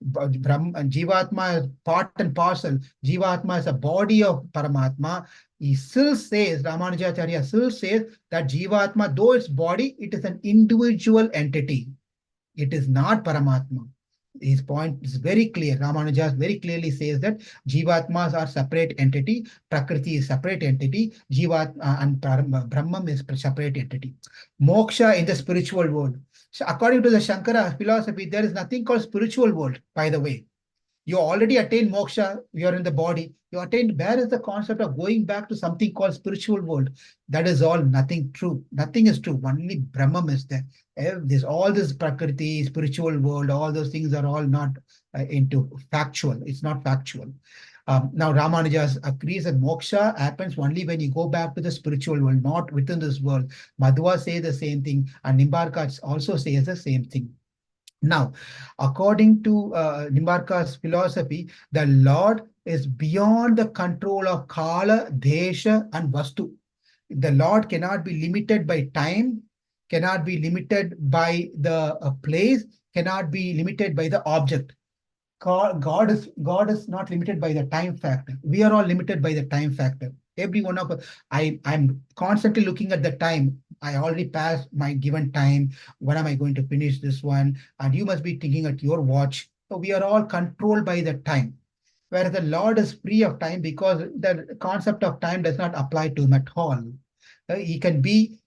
Jivatma is part and parcel, Jivatma is a body of Paramatma, he still says, Ramanujacharya still says that Jivatma, though its body, it is an individual entity. It is not Paramatma. His point is very clear. Ramanuja very clearly says that Jivatmas are separate entity, Prakriti is separate entity, and Brahman is separate entity. Moksha in the spiritual world. So according to the Shankara philosophy, there is nothing called spiritual world, by the way. You already attained moksha, you are in the body. You attained, where is the concept of going back to something called spiritual world? That is all nothing true. Nothing is true. Only Brahman is there. All this Prakriti, spiritual world, all those things are all not into factual. It's not factual. Now, Ramanuja agrees that moksha happens only when you go back to the spiritual world, not within this world. Madhva says the same thing, and Nimbarka also says the same thing. Now, according to Nimbarka's philosophy, the Lord is beyond the control of Kala, Desha, and Vastu. The Lord cannot be limited by time, cannot be limited by the place, cannot be limited by the object. God is not limited by the time factor. We are all limited by the time factor. Every one of us, I'm constantly looking at the time. I already passed my given time. When am I going to finish this one? And you must be thinking at your watch. So we are all controlled by the time. Whereas the Lord is free of time because the concept of time does not apply to him at all. He can be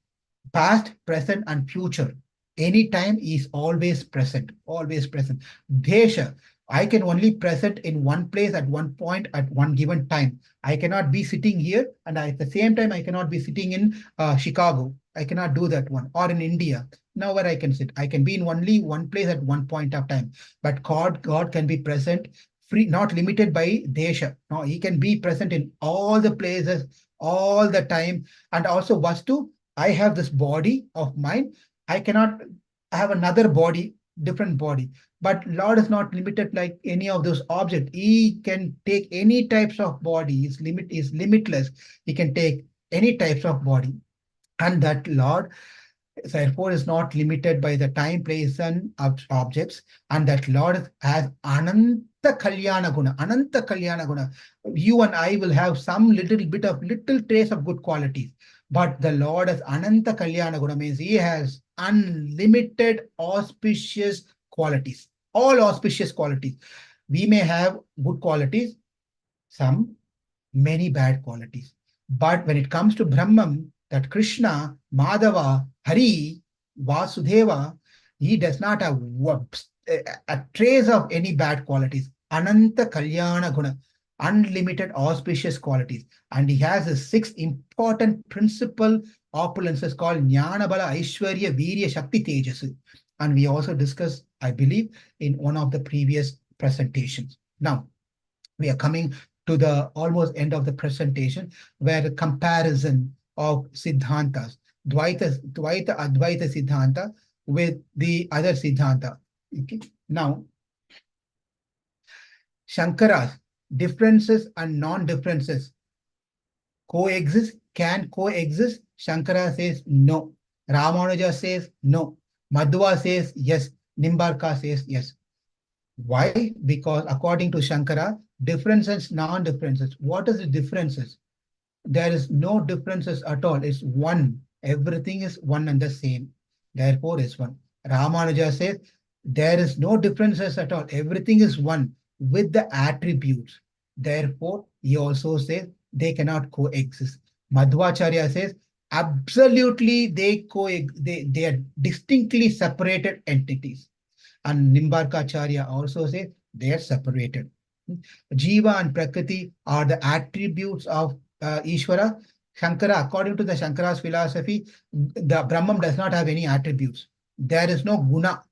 past, present, and future. Anytime he is always present, always present. Desha, I can only present in one place at one point at one given time. I cannot be sitting here and at the same time I cannot be sitting in Chicago. I cannot do that one. Or in India. Now where I can sit. I can be in only one place at one point of time. But God can be present free, not limited by desha. No, he can be present in all the places, all the time. And also vastu, I have this body of mine. I cannot have another body, different body. But Lord is not limited like any of those objects. He can take any types of body. His limit is limitless. He can take any types of body. And that Lord therefore is not limited by the time, place, and objects, and that Lord has Ananta Kalyana Guna. Ananta Kalyana Guna. You and I will have some little trace of good qualities, but the Lord has Ananta Kalyana Guna, means he has unlimited auspicious qualities, all auspicious qualities. We may have good qualities, some many bad qualities. But when it comes to Brahman, that Krishna, Madhava, Hari, Vasudeva, he does not have a trace of any bad qualities. Ananta Kalyana Guna, unlimited auspicious qualities. And he has a six important principal opulences called Jnana Bala Aishwarya Virya Shakti Tejas. And we also discussed, I believe, in one of the previous presentations. Now, we are coming to the almost end of the presentation, where the comparison of Siddhantas, Dvaita, Advaita Siddhanta with the other Siddhanta. Okay. Now, Shankara's differences and non-differences coexist, can coexist. Shankara says no. Ramanuja says no. Madhva says yes. Nimbarka says yes. Why? Because according to Shankara, differences, non-differences. What is the differences? There is no differences at all. It's one. Everything is one and the same. Therefore, it's one. Ramanuja says there is no differences at all. Everything is one with the attributes. Therefore, he also says they cannot coexist. Madhvacharya says absolutely they are distinctly separated entities. And Nimbarkacharya also says they are separated. Jiva and Prakriti are the attributes of Ishvara. Shankara, according to the Shankara's philosophy, the Brahman does not have any attributes. There is no guna.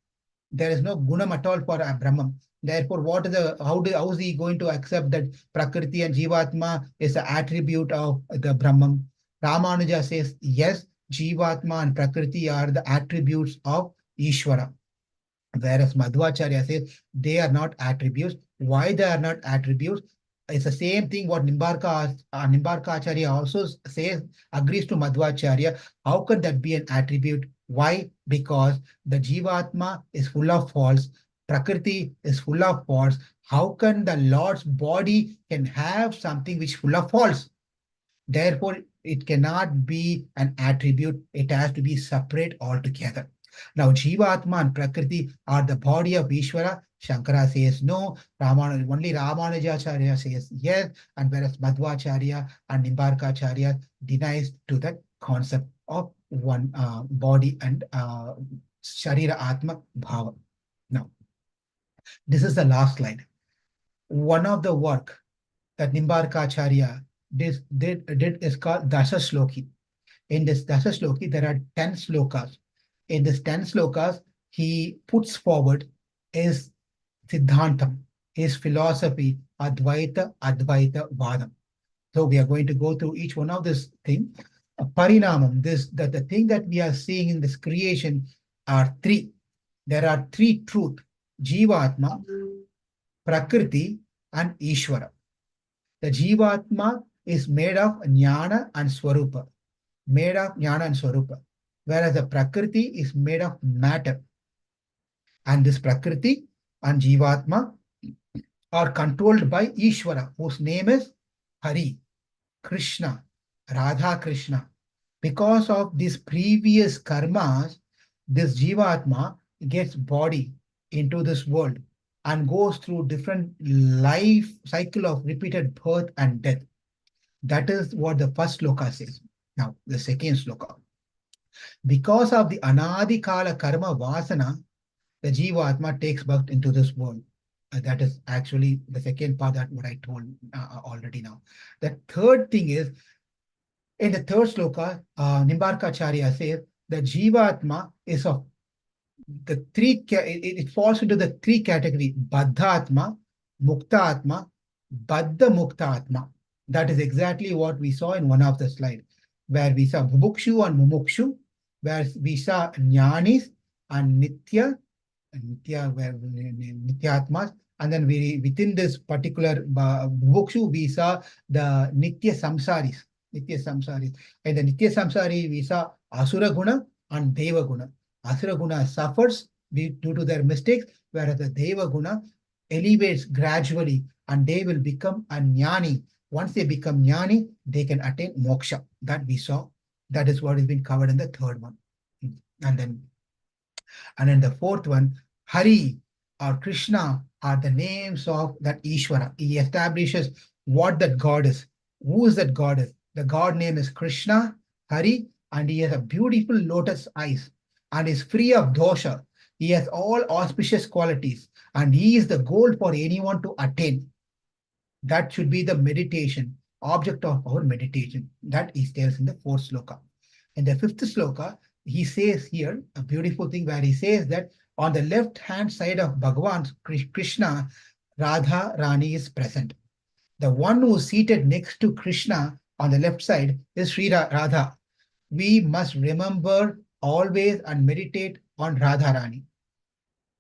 There is no gunam at all for a Brahman. Therefore, what is the how is he going to accept that Prakriti and Jivatma is the attribute of the Brahman? Ramanuja says yes, Jivatma and Prakriti are the attributes of Ishvara. Whereas Madhvacharya says they are not attributes. Why they are not attributes? It's the same thing what Nimbarka Acharya also says, agrees to Madhvacharya. How can that be an attribute? Why? Because the Jivatma is full of faults. Prakriti is full of faults. How can the Lord's body can have something which is full of faults? Therefore, it cannot be an attribute. It has to be separate altogether. Now, Jivatma and Prakriti are the body of Ishvara. Shankara says no. Only Ramanujacharya says yes. And whereas Madhvacharya and Nimbarkacharya denies to that concept of one body and Sharira Atma Bhava. Now, this is the last slide. One of the work that Nimbarkacharya did is called Dasa Shloki. In this Dasa Shloki, there are 10 slokas. In this 10 slokas, he puts forward his Siddhantam, his philosophy, Advaita, Advaita, Vadam. So we are going to go through each one of this thing. Parinamam, the thing that we are seeing in this creation are three. There are three truths: Jivatma, Prakriti, and Ishvara. The Jivatma is made of Jnana and Swarupa, whereas the Prakriti is made of matter. And this Prakriti and Jivatma are controlled by Ishvara, whose name is Hari, Krishna, Radha Krishna. Because of these previous karmas, this Jivatma gets body into this world and goes through different life cycle of repeated birth and death. That is what the first sloka says. Now, the second sloka. Because of the Anadi Kala Karma Vasana, the Jivatma takes birth into this world. That is actually the second part that what I told already now. The third thing is, in the third sloka, Nimbarkacharya says the Jivatma is of the three, it falls into the three category: Baddhatma, Mukta Atma, Baddha Mukta Atma. That is exactly what we saw in one of the slides, where we saw Bhubukshu and Mumukshu, where we saw Jnanis and Nitya were Nityatmas, and then we within this particular Bhukshu we saw the Nitya Samsaris. Nitya Samsaris. In the Nitya Samsari, we saw Asura Guna and Deva Guna. Asura Guna suffers due to their mistakes, whereas the Deva Guna elevates gradually and they will become a Jnani. Once they become Jnani, they can attain moksha. That we saw. That is what has been covered in the third one. And then the fourth one, Hari or Krishna are the names of that Ishvara. He establishes what that God is. Who is that God is? The God name is Krishna, Hari, and he has a beautiful lotus eyes and is free of dosha. He has all auspicious qualities and he is the goal for anyone to attain. That should be the meditation, object of our meditation. That he tells in the fourth sloka. In the fifth sloka, he says here a beautiful thing where he says that on the left hand side of Bhagavan Krishna, Radha Rani is present. The one who is seated next to Krishna on the left side is Sri Radha. We must remember always and meditate on Radha Rani.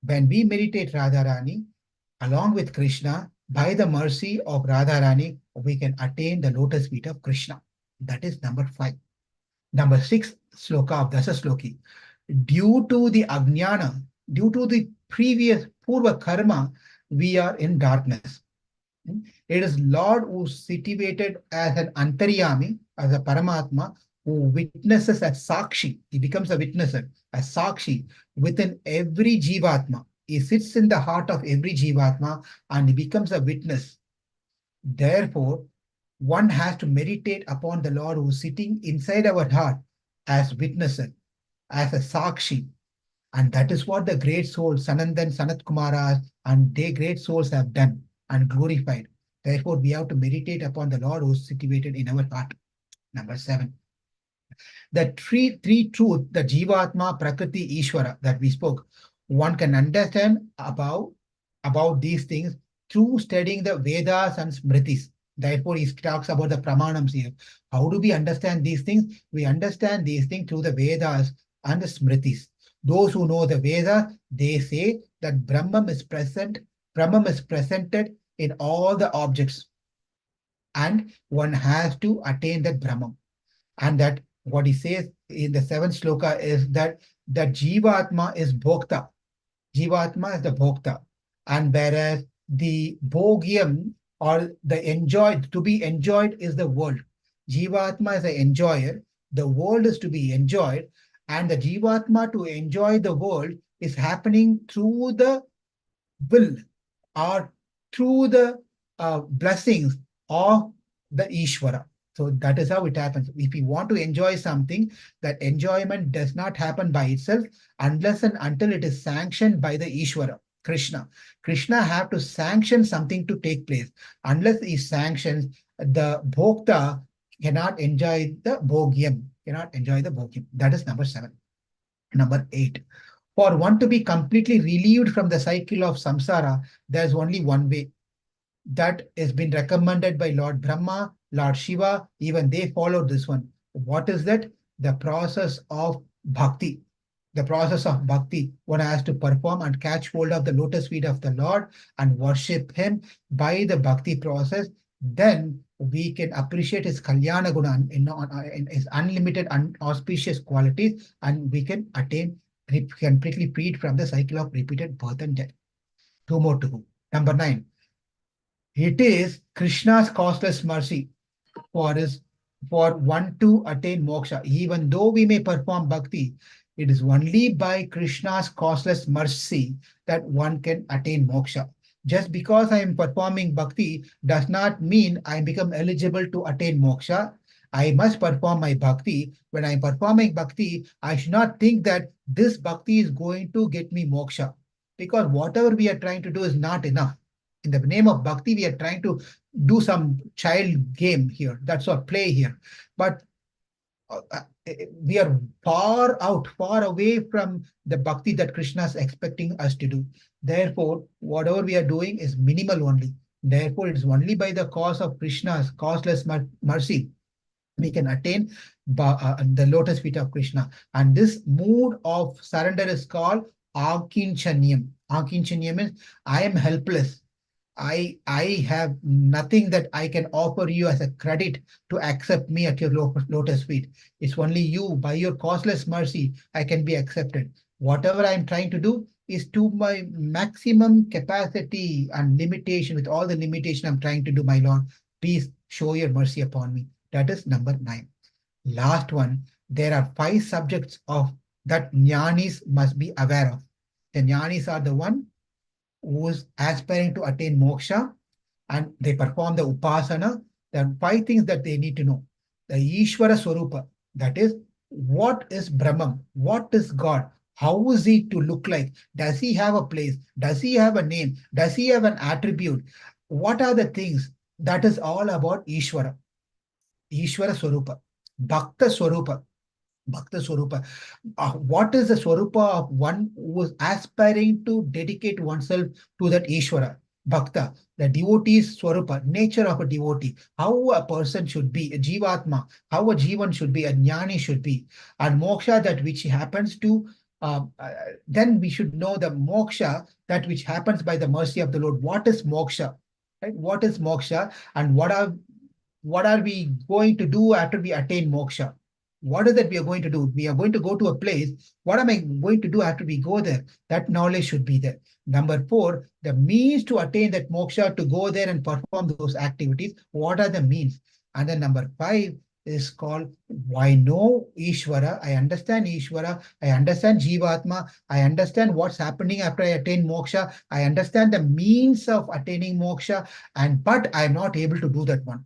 When we meditate Radha Rani along with Krishna, by the mercy of Radharani, we can attain the lotus feet of Krishna. That is number 5. Number 6 sloka of Dasa Sloki. Due to the Ajnana, due to the previous Purva Karma, we are in darkness. It is Lord who is situated as an Antaryami, as a Paramatma, who witnesses as Sakshi. He becomes a witnesser, as Sakshi, within every Jivatma. He sits in the heart of every Jivatma and he becomes a witness. Therefore, one has to meditate upon the Lord who is sitting inside our heart as witnesser, as a Sakshi. And that is what the great souls, Sanandan, Sanat Kumaras, and they great souls have done and glorified. Therefore, we have to meditate upon the Lord who is situated in our heart. Number 7. The three truth, the Jivatma, Prakriti, Ishvara that we spoke, one can understand about these things through studying the Vedas and Smritis. Therefore, he talks about the Pramanams here. How do we understand these things? We understand these things through the Vedas and the Smritis. Those who know the Vedas, they say that Brahman is presented in all the objects. And one has to attain that Brahman. And that what he says in the 7th sloka is that Jivatma is Bhokta. Jivatma is the Bhokta. And whereas the Bhogyam or the enjoyed, to be enjoyed is the world. Jivatma is the enjoyer. The world is to be enjoyed. And the Jivatma to enjoy the world is happening through the will or through the blessings of the Ishvara. So that is how it happens. If we want to enjoy something, that enjoyment does not happen by itself unless and until it is sanctioned by the Ishvara, Krishna. Krishna have to sanction something to take place. Unless he sanctions, the Bhokta cannot enjoy the Bhogyam, That is number 7. Number 8. For one to be completely relieved from the cycle of samsara, there's only one way. That has been recommended by Lord Brahma, Lord Shiva, even they followed this one. What is that? The process of bhakti. The process of bhakti. One has to perform and catch hold of the lotus feet of the Lord and worship him by the bhakti process. Then we can appreciate his kalyana guna in his unlimited and auspicious qualities, and we can attain completely freed from the cycle of repeated birth and death. 2 more to go. Number 9. It is Krishna's causeless mercy for one to attain moksha. Even though we may perform bhakti, it is only by Krishna's causeless mercy that one can attain moksha. Just because I am performing bhakti does not mean I become eligible to attain moksha. I must perform my bhakti. When I am performing bhakti, I should not think that this bhakti is going to get me moksha. Because whatever we are trying to do is not enough. In the name of bhakti, we are trying to do some child game here. That's our play here. But we are far out, far away from the bhakti that Krishna is expecting us to do. Therefore, whatever we are doing is minimal only. Therefore, it is only by the cause of Krishna's causeless mercy we can attain the lotus feet of Krishna. And this mood of surrender is called Akinchanyam. Akinchanyam means I am helpless. I have nothing that I can offer you as a credit to accept me at your lotus feet. It's only you, by your causeless mercy, I can be accepted. Whatever I'm trying to do is to my maximum capacity and limitation, with all the limitation I'm trying to do, my Lord. Please show your mercy upon me. That is number 9. Last one, there are 5 subjects of that jnanis must be aware of. The jnanis are the one who is aspiring to attain moksha and they perform the upasana. There are 5 things that they need to know. The Ishvara Swarupa, that is, what is Brahman? What is God? How is he to look like? Does he have a place? Does he have a name? Does he have an attribute? What are the things? That is all about Ishvara. Ishvara Swarupa. Bhakta Swarupa. Bhakta Swarupa. What is the Swarupa of one who is aspiring to dedicate oneself to that Ishvara? Bhakta, the devotee's Swarupa, nature of a devotee, how a person should be, a Jivatma, how a Jivan should be, a Jnani should be, and moksha, that which happens to, then we should know the moksha, that which happens by the mercy of the Lord. What is moksha? Right? What is moksha, and what are we going to do after we attain moksha? What is that we are going to do? We are going to go to a place. What am I going to do after we go there? That knowledge should be there. Number 4, the means to attain that moksha, to go there and perform those activities. What are the means? And then number 5 is called, why know Ishvara? I understand Ishvara. I understand Jivatma. I understand what's happening after I attain moksha. I understand the means of attaining moksha. But I'm not able to do that one.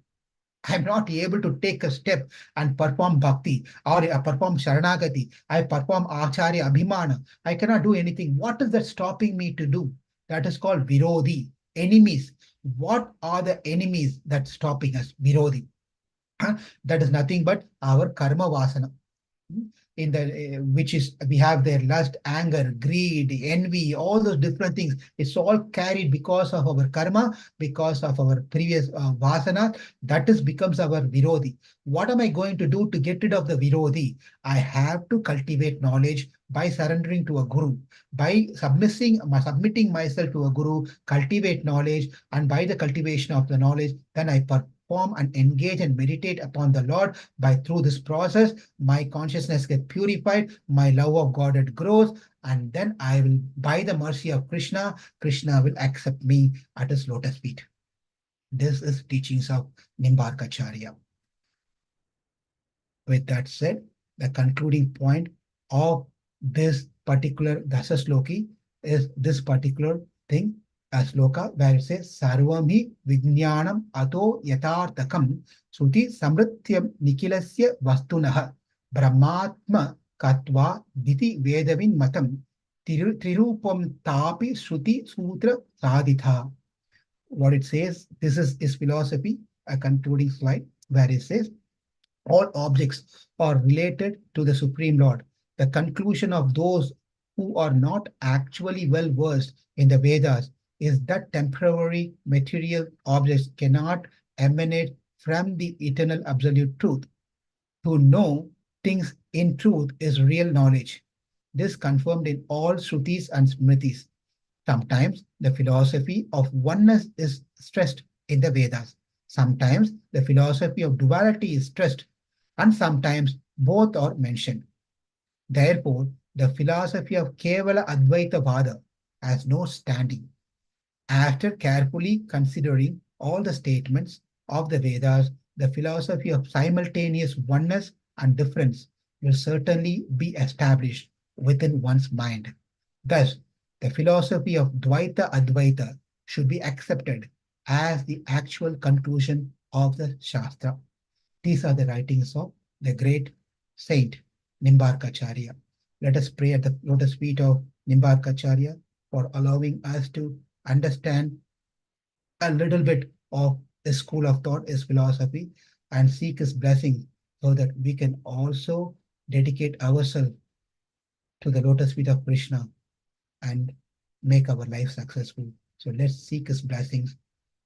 I'm not able to take a step and perform bhakti or perform sharanagati. I perform acharya abhimana. I cannot do anything. What is that stopping me to do? That is called virodhi, enemies. What are the enemies that stopping us? Virodhi. That is nothing but our karma vasana. In the which is, we have their lust, anger, greed, envy, all those different things. It's all carried because of our karma, because of our previous vasana. That is becomes our virodhi. What am I going to do to get rid of the virodhi? I have to cultivate knowledge by surrendering to a guru, by submitting myself to a guru, cultivate knowledge, and by the cultivation of the knowledge, then I perform and engage and meditate upon the Lord. By through this process, my consciousness gets purified, my love of God it grows, and then I will, by the mercy of Krishna, Krishna will accept me at his lotus feet. This is teachings of Nimbarkacharya. With that said, the concluding point of this particular Dasasloki is this particular thing, a sloka where it says Sarvam hi Vijnanam Ato Yatartakam Suti Samrityam Nikilasya Vastunaha Brahmatma Katva Diti Vedavin Matam Trirupam Tapi Shruti Sutra Saditha. What it says, this is philosophy, a concluding slide where it says all objects are related to the Supreme Lord. The conclusion of those who are not actually well versed in the Vedas is that temporary material objects cannot emanate from the eternal absolute truth. To know things in truth is real knowledge. This confirmed in all Shrutis and Smritis. Sometimes the philosophy of oneness is stressed in the Vedas. Sometimes the philosophy of duality is stressed, and sometimes both are mentioned. Therefore, the philosophy of Kevala Advaita Vada has no standing. After carefully considering all the statements of the Vedas, the philosophy of simultaneous oneness and difference will certainly be established within one's mind. Thus, the philosophy of Dvaita Advaita should be accepted as the actual conclusion of the Shastra. These are the writings of the great saint Nimbarkacharya. Let us pray at the lotus feet of Nimbarkacharya for allowing us to understand a little bit of his school of thought, his philosophy, and seek his blessing so that we can also dedicate ourselves to the lotus feet of Krishna and make our life successful. So let's seek his blessings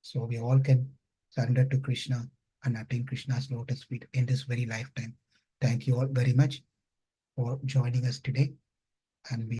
so we all can surrender to Krishna and attain Krishna's lotus feet in this very lifetime. Thank you all very much for joining us today, and we